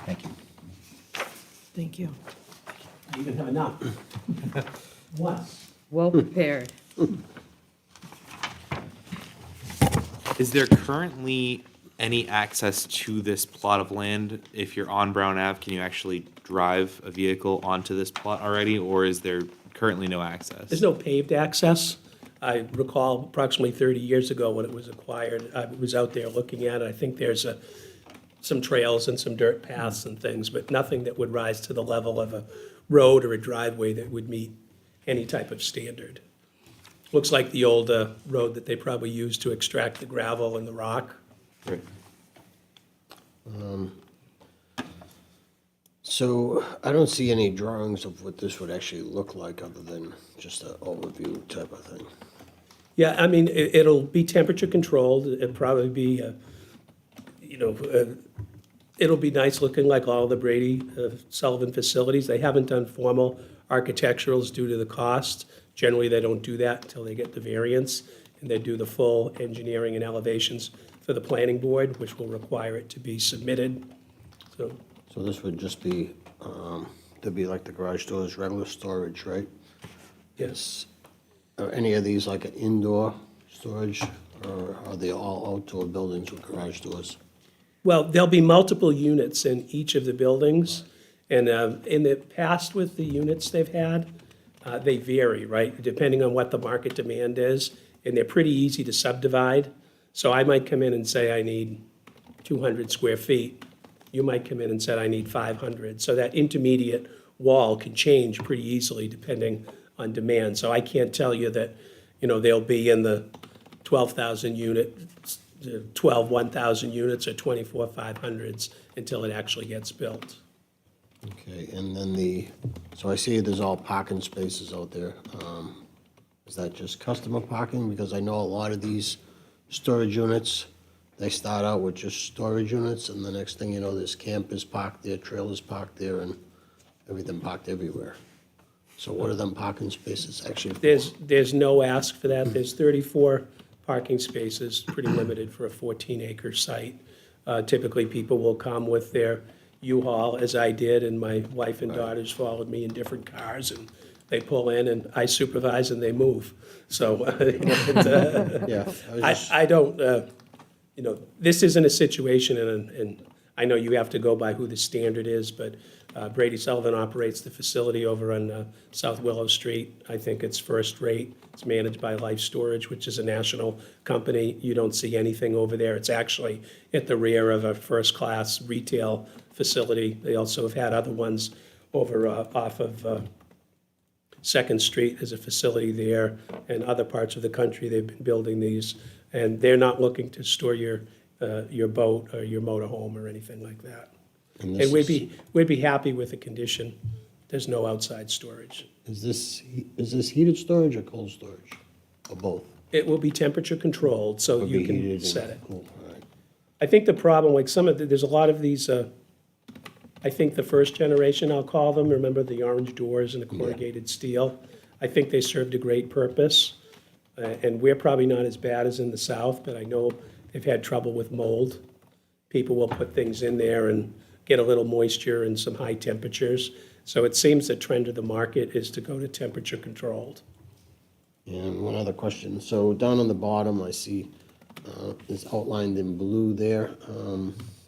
Thank you. Thank you. I even have enough. Once. Well prepared. Is there currently any access to this plot of land? If you're on Brown Ave, can you actually drive a vehicle onto this plot already, or is there currently no access? There's no paved access. I recall approximately 30 years ago when it was acquired, I was out there looking at it. I think there's some trails and some dirt paths and things, but nothing that would rise to the level of a road or a driveway that would meet any type of standard. Looks like the old road that they probably used to extract the gravel and the rock. Great. So I don't see any drawings of what this would actually look like other than just an overview type of thing. Yeah, I mean, it'll be temperature controlled. It'll probably be, it'll be nice looking like all the Brady Sullivan facilities. They haven't done formal architecturals due to the cost. Generally, they don't do that until they get the variance, and they do the full engineering and elevations for the planning board, which will require it to be submitted. So this would just be, there'd be like the garage doors, regular storage, right? Yes. Are any of these like an indoor storage, or are they all outdoor buildings with garage doors? Well, there'll be multiple units in each of the buildings, and in the past with the units they've had, they vary, right, depending on what the market demand is, and they're pretty easy to subdivide. So I might come in and say I need 200 square feet. You might come in and say I need 500. So that intermediate wall can change pretty easily depending on demand. So I can't tell you that, they'll be in the 12,000 unit, 12 1,000 units or 24 500s until it actually gets built. Okay, and then so I see there's all parking spaces out there. Is that just customer parking? Because I know a lot of these storage units, they start out with just storage units, and the next thing you know, there's campers parked there, trailers parked there, and everything parked everywhere. So what are them parking spaces actually for? There's no ask for that. There's 34 parking spaces, pretty limited for a 14-acre site. Typically, people will come with their U-Haul, as I did, and my wife and daughters followed me in different cars, and they pull in, and I supervise, and they move. So, Yeah, I was just- I don't, this isn't a situation, and I know you have to go by who the standard is, but Brady Sullivan operates the facility over on South Willow Street. I think it's first rate. It's managed by Life Storage, which is a national company. You don't see anything over there. It's actually at the rear of a first-class retail facility. They also have had other ones over off of Second Street. There's a facility there, and other parts of the country, they've been building these. And they're not looking to store your boat or your motorhome or anything like that. And And we'd be happy with the condition. There's no outside storage. Is this heated storage or cold storage, or both? It will be temperature controlled, so Would you be can heated and set it. cool, all right. I think the problem, like there's a lot of these, I think the first generation, I'll call them, remember the orange doors and the corrugated steel? I think they served a great purpose. And we're probably not as bad as in the south, but I know they've had trouble with mold. People will put things in there and get a little moisture and some high temperatures. So it seems the trend of the market is to go to temperature controlled. And one other question. So down on the bottom, I see it's outlined in blue there,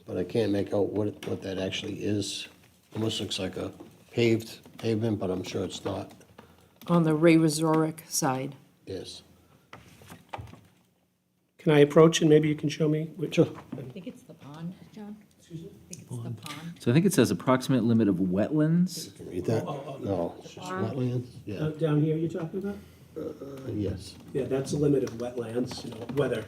but I can't make out what that actually is. Almost looks like a pavement, but I'm sure it's not. On the Ray Resorick side. Yes. Can I approach and maybe you can show me? Sure. I think it's the pond, John. I think it's the pond. So I think it says approximate limit of wetlands. Can you read that? No, it's just wetlands? Yeah, Down here you're talking about? yes. Yeah, that's the limit of wetlands, whether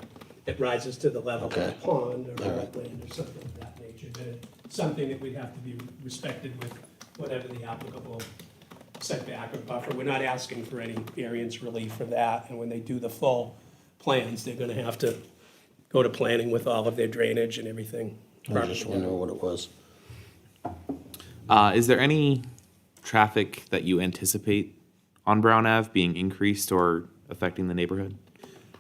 it rises to the level of a Okay. pond or a All right. wetland or something of that nature. But it's something that we'd have to be respected with whatever the applicable setback or buffer. We're not asking for any variance relief for that. And when they do the full plans, they're gonna have to go to planning with all of their drainage and everything. I was just wondering what it was. Is there any traffic that you anticipate on Brown Ave being increased or affecting the neighborhood?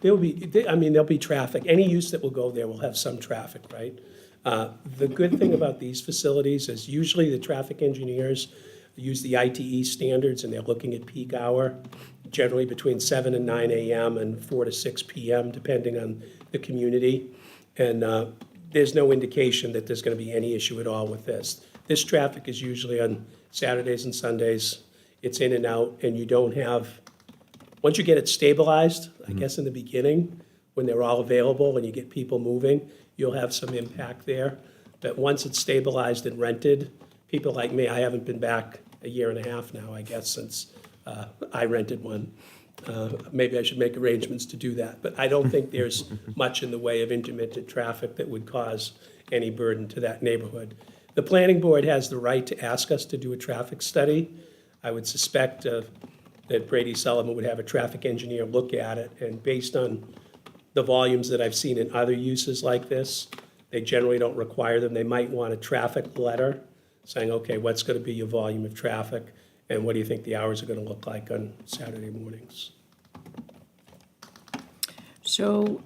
There'll be traffic. Any use that will go there will have some traffic, right? The good thing about these facilities is usually the traffic engineers use the ITE standards and they're looking at peak hour, generally between 7 and 9 a.m. and 4 to 6 p.m., depending on the community. And there's no indication that there's going to be any issue at all with this. This traffic is usually on Saturdays and Sundays it's in and out, and you don't have, once you get it stabilized, I guess in the beginning, when they're all available and you get people moving, you'll have some impact there. But once it's stabilized and rented, people like me, I haven't been back a year and a half now, I guess, since I rented one. Maybe I should make arrangements to do that. But I don't think there's much in the way of intermittent traffic that would cause any burden to that neighborhood. The planning board has the right to ask us to do a traffic study. I would suspect that Brady Sullivan would have a traffic engineer look at it, and based on the volumes that I've seen in other uses like this, they generally don't require them. They might want a traffic letter saying, okay, what's going to be your volume of traffic, and what do you think the hours are going to look like on Saturday mornings? So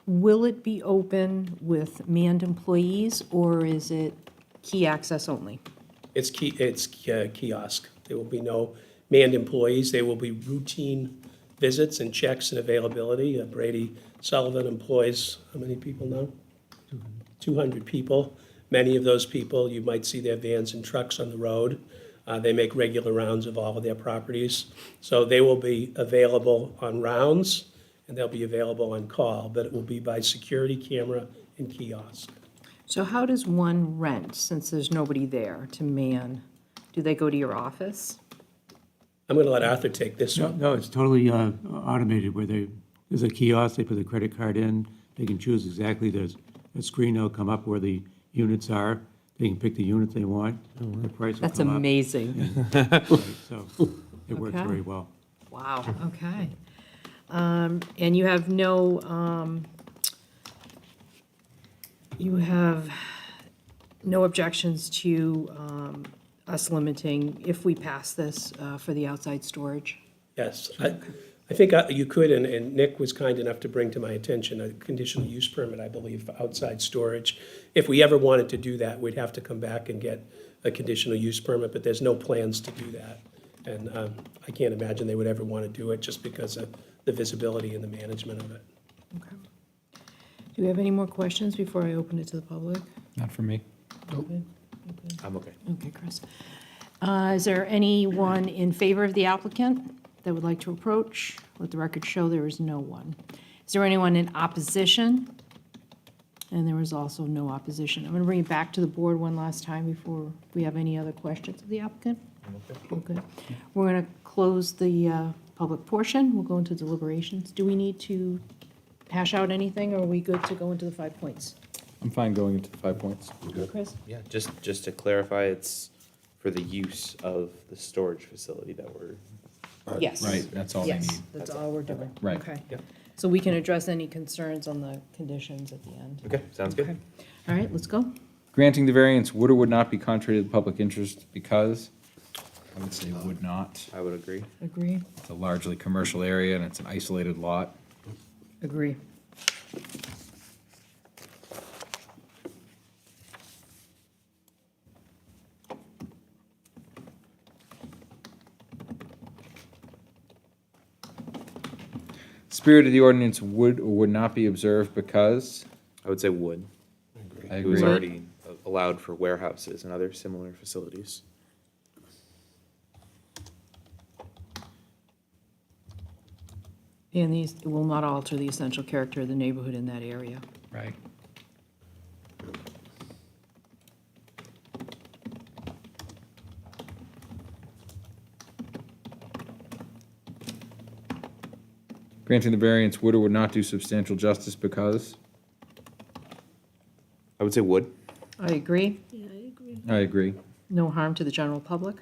will it be open with manned employees, or is it key access only? It's kiosk. There will be no manned employees. There will be routine visits and checks and availability. Brady Sullivan employs, how many people now? 200 people. Many of those people, you might see their vans and trucks on the road. They make regular rounds of all of their properties. So they will be available on rounds, and they'll be available on call, but it will be by security camera and kiosk. So how does one rent, since there's nobody there to man? Do they go to your office? I'm going to let Arthur take this one. No, it's totally automated where there's a kiosk, they put the credit card in, they can choose exactly, there's a screen that'll come up where the units are, they can pick the unit they want, the price will That's come up. amazing. Right, so it works Okay. very well. Wow, okay. And you have you have no objections to us limiting, if we pass this, for the outside storage? Yes, I think you could, and Nick was kind enough to bring to my attention a conditional use permit, I believe, for outside storage. If we ever wanted to do that, we'd have to come back and get a conditional use permit, but there's no plans to do that. And I can't imagine they would ever want to do it just because of the visibility and the management of it. Okay. Do we have any more questions before I open it to the public? Not for me. Good? I'm okay. Okay, Chris. Is there anyone in favor of the applicant that would like to approach? Let the record show there is no one. Is there anyone in opposition? And there was also no opposition. I'm going to bring it back to the board one last time before we have any other questions of the applicant. Okay. We're going to close the public portion. We'll go into deliberations. Do we need to hash out anything, or are we good to go into the 5 points? I'm fine going into the 5 points. Chris? Yeah, just to clarify, it's for the use of the storage facility that we're. Yes. Right, that's all they Yes, need. that's all we're doing. Right. Okay. So we can address any concerns on the conditions at the end. Okay, sounds good. Okay. All right, let's go. Granting the variance would or would not be contrary to the public interest because, I would say would not. I would agree. Agree? It's a largely commercial area and it's an isolated lot. Agree. Spirit of the ordinance would or would not be observed because, I would say would. I It was agree. already allowed for warehouses and other similar facilities. And these, it will not alter the essential character of the neighborhood in that area. Right. Granting the variance would or would not do substantial justice because, I would say would. I agree. Yeah, I agree. I agree. No harm to the general public.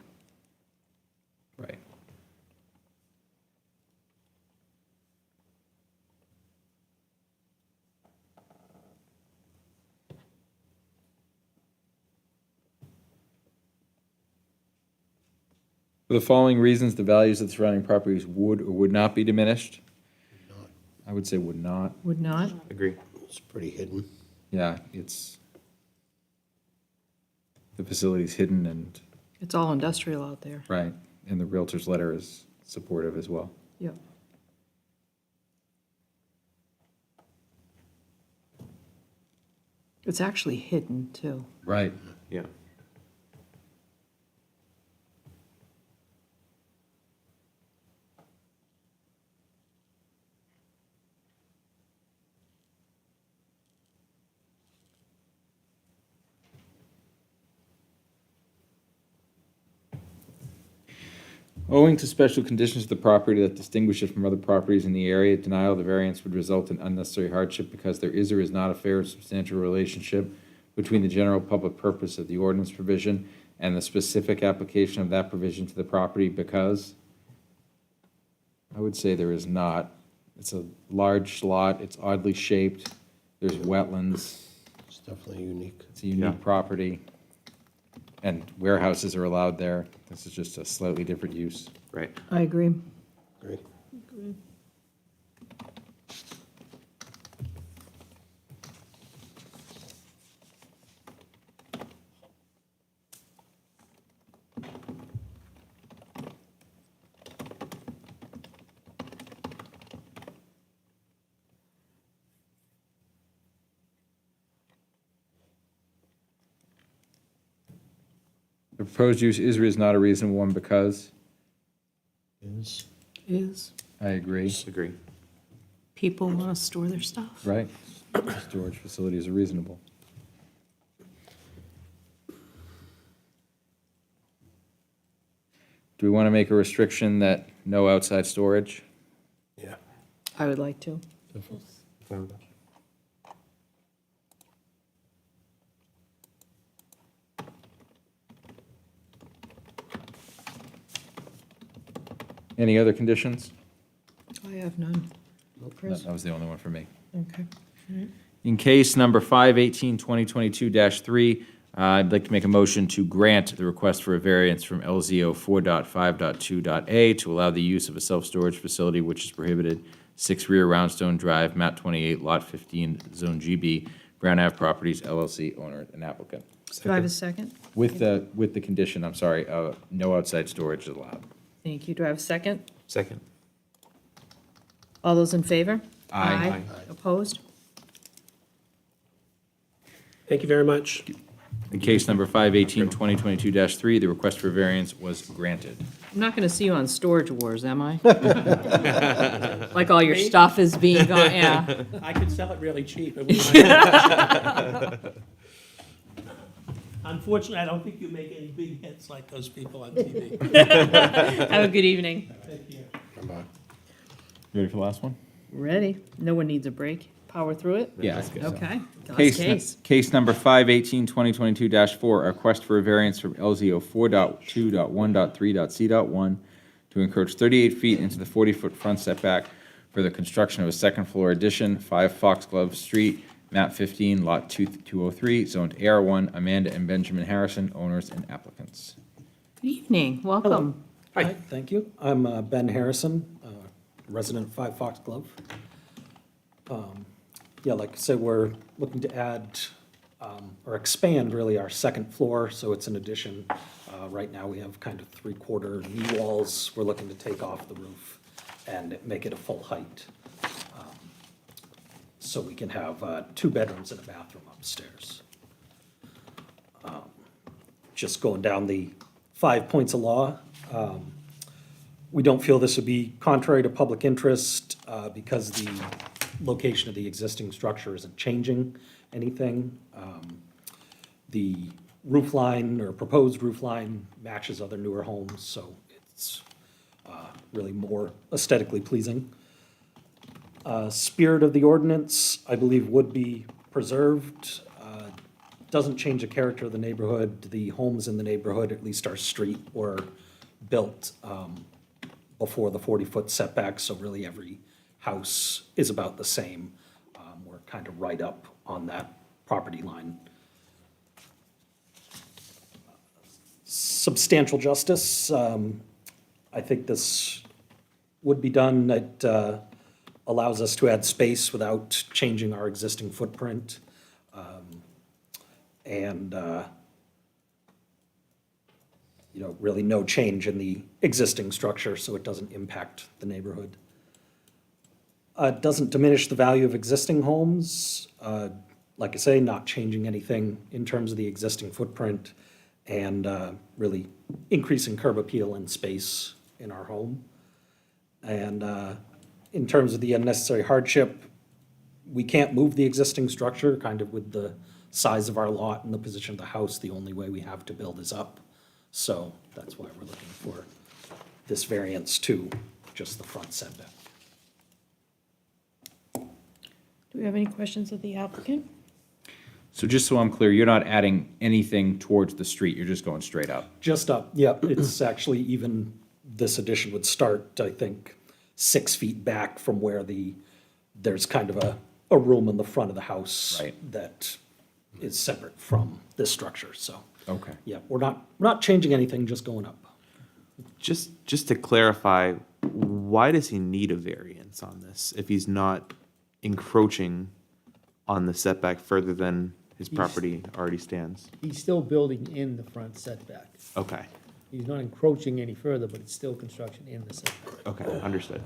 Right. For the following reasons, the values of the surrounding properties would or would not be diminished? I would say would not. Would not? Agree. It's pretty hidden. Yeah, it's, the facility's hidden and, It's all industrial out there. right, and the Realtor's letter is supportive as well. Yep. It's actually hidden, too. Right. Yeah. Owing to special conditions of the property that distinguish it from other properties in the area, denial of the variance would result in unnecessary hardship because there is or is not a fair or substantial relationship between the general public purpose of the ordinance provision and the specific application of that provision to the property because I would say there is not. It's a large lot, it's oddly shaped, there's wetlands, It's definitely unique. it's a unique property, and warehouses are allowed there. This is just a slightly different use. Right. I agree. Great. The proposed use is or is not a reasonable one because, Is I agree, Agree. people want to store their stuff. right? Storage facilities are reasonable. Do we want to make a restriction that no outside storage? Yeah. I would like to. Fine with that. Any other conditions? I have none. Chris? That was the only one for me. Okay. In case number 5/18/2022-3, I'd like to make a motion to grant the request for a variance from LZO 4.5.2.a to allow the use of a self-storage facility which is prohibited, 6 Rear Roundstone Drive, map 28, lot 15, zone GB, Brown Ave Properties LLC, owner and applicant. Do I have a second? With the condition, I'm sorry, no outside storage is allowed. Thank you. Do I have a second? Second. All those in favor? Aye. Opposed? Thank you very much. In case number 5/18/2022-3, the request for variance was granted. I'm not going to see you on Storage Wars, am I? Like all your stuff is being gone, yeah. I could sell it really cheap. It wouldn't- Unfortunately, I don't think you make any big hits like those people on TV. Have a good evening. Thank you. Bye-bye. You ready for the last one? Ready? No one needs a break. Power through it? Yeah, that's good. Okay. Last case. Case number 5/18/2022-4, a request for a variance from LZO 4.2.1.3.c.1 to encroach 38 feet into the 40-foot front setback for the construction of a second-floor addition, 5 Foxglove Street, map 15, lot 203, zoned AR1, Amanda and Benjamin Harrison, owners and applicants. Good evening. Welcome. Hi, thank you. I'm Ben Harrison, resident of 5 Foxglove. Yeah, like I said, we're looking to add, or expand really our second floor, so it's an addition. Right now, we have kind of 3/4 knee walls. We're looking to take off the roof and make it a full height. So we can have 2 bedrooms and a bathroom upstairs. Just going down the 5 points of law, we don't feel this would be contrary to public interest because the location of the existing structure isn't changing anything. The roof line or proposed roof line matches other newer homes, so it's really more aesthetically pleasing. Spirit of the ordinance, I believe, would be preserved. Doesn't change the character of the neighborhood. The homes in the neighborhood, at least our street, were built before the 40-foot setback, so really every house is about the same. We're kind of right up on that property line. Substantial justice, I think this would be done. It allows us to add space without changing our existing footprint. And really no change in the existing structure, so it doesn't impact the neighborhood. It doesn't diminish the value of existing homes. Like I say, not changing anything in terms of the existing footprint and really increasing curb appeal and space in our home. And in terms of the unnecessary hardship, we can't move the existing structure, kind of with the size of our lot and the position of the house, the only way we have to build is up. So that's why we're looking for this variance to just the front setback. Do we have any questions of the applicant? So just so I'm clear, you're not adding anything towards the street, you're just going straight up? Just up, yep, it's actually even, this addition would start, I think, 6 feet back from where there's kind of a room in the front of the house. Right. That is separate from this structure, so. Okay. Yeah, we're not changing anything, just going up. Just to clarify, why does he need a variance on this if he's not encroaching on the setback further than his property already stands? He's still building in the front setback. Okay, He's not encroaching any further, but it's still construction in the setback. okay, understood.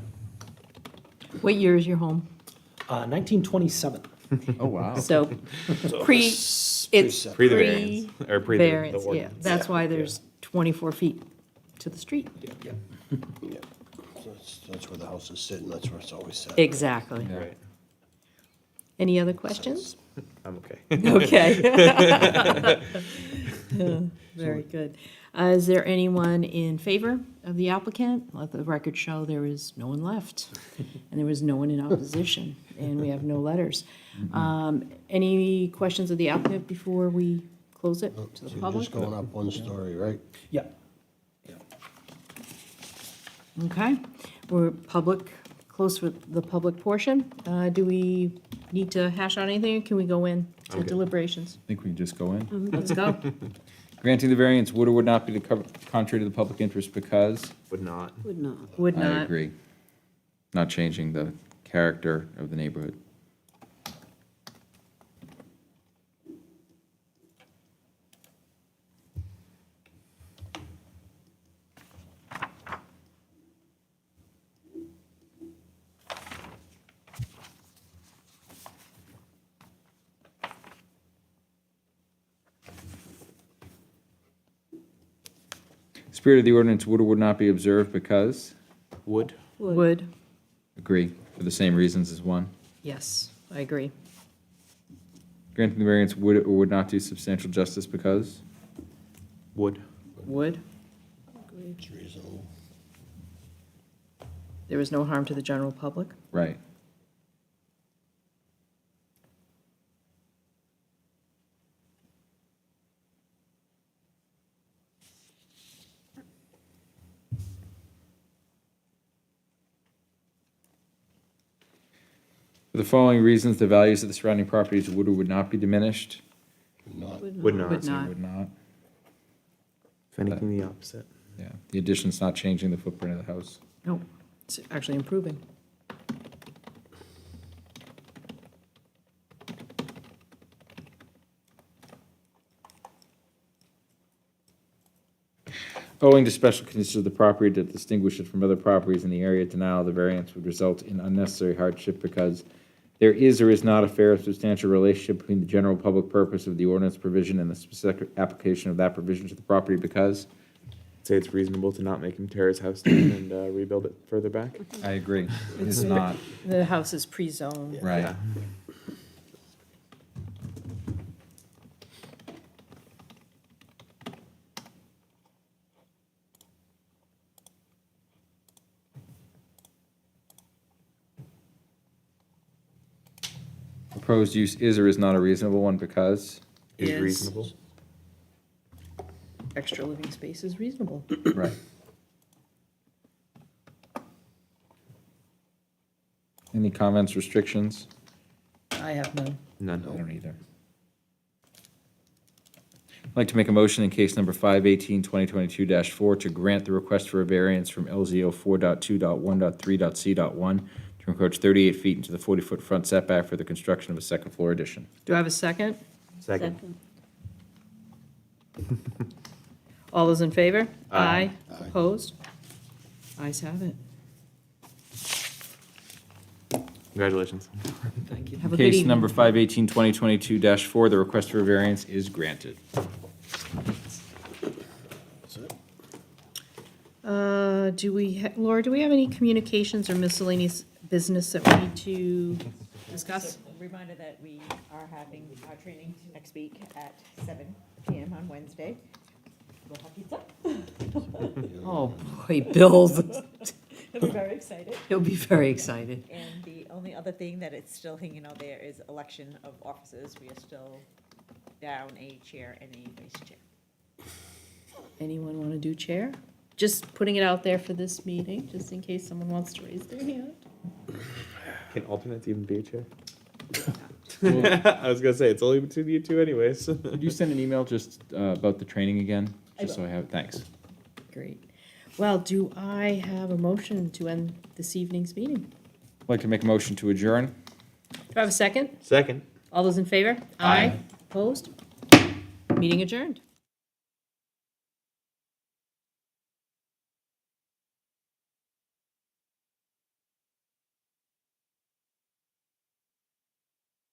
What year is your home? 1927. Oh, wow. So it's Pre the variance, or pre the variance, yeah. ordinance. That's why there's 24 feet to the street. Yeah. Yeah. So that's where the house is sitting, that's where it's always set. Exactly. Right, Any other questions? I'm okay. Okay. Very good. Is there anyone in favor of the applicant? Let the record show there is no one left, and there was no one in opposition, and we have no letters. Any questions of the applicant before we close it to the So you're public? just going up one story, right? Yeah. Okay, we're close with the public portion. Do we need to hash out anything, or can we go in to deliberations? I think we can just go in. Let's go. Granting the variance would or would not be contrary to the public interest because? Would not. Would not. Would I not. agree. Not changing the character of the neighborhood. Spirit of the ordinance would or would not be observed because? Would. Would. Agree, for the same reasons as one. Yes, I agree. Granting the variance would or would not do substantial justice because? Would. Would. It's reasonable. There was no harm to the general public. Right. For the following reasons, the values of the surrounding properties would or would not be diminished? Not. Would not. Would So not. Would not. If anything, the opposite. Yeah, the addition's not changing the footprint of the house. No, it's actually improving. Owing to special conditions of the property that distinguish it from other properties in the area, denial of the variance would result in unnecessary hardship because there is or is not a fair or substantial relationship between the general public purpose of the ordinance provision and the specific application of that provision to the property because? Say it's reasonable to not make him tear his house down and rebuild it further back. I agree. It's not. The house is pre-zoned. Right. Proposed use is or is not a reasonable one because? Is reasonable. Extra living space is reasonable. Right. Any comments, restrictions? I have none. I don't either. I'd like to make a motion in case number 518-2022-4 to grant the request for a variance from LZO 4.2.1.3.c.1 to encroach 38 feet into the 40-foot front setback for the construction of a second-floor addition. Do I have a second? Second. All those in favor? Aye. Opposed? Ayes have it. Congratulations. Thank you. Have a In good case evening. number 518-2022-4, the request for a variance is granted. That's it. Laura, do we have any communications or miscellaneous business that we need to discuss? Reminder that we are having our training next week at 7 PM on Wednesday. We'll have pizza. Oh, boy, Bill's, He'll be very excited. he'll be very excited. And the only other thing that it's still hanging out there is election of officers. We are still down a chair and a vice chair. Anyone want to do chair? Just putting it out there for this meeting, just in case someone wants to raise their hand. Can alternates even be a chair? I was gonna say, it's only between you two anyways. Could you send an email just about the training again? Just so I have, thanks. Great. Well, do I have a motion to end this evening's meeting? I'd like to make a motion to adjourn. Do I have a second? Second. All those in favor? Aye. Opposed? Meeting adjourned.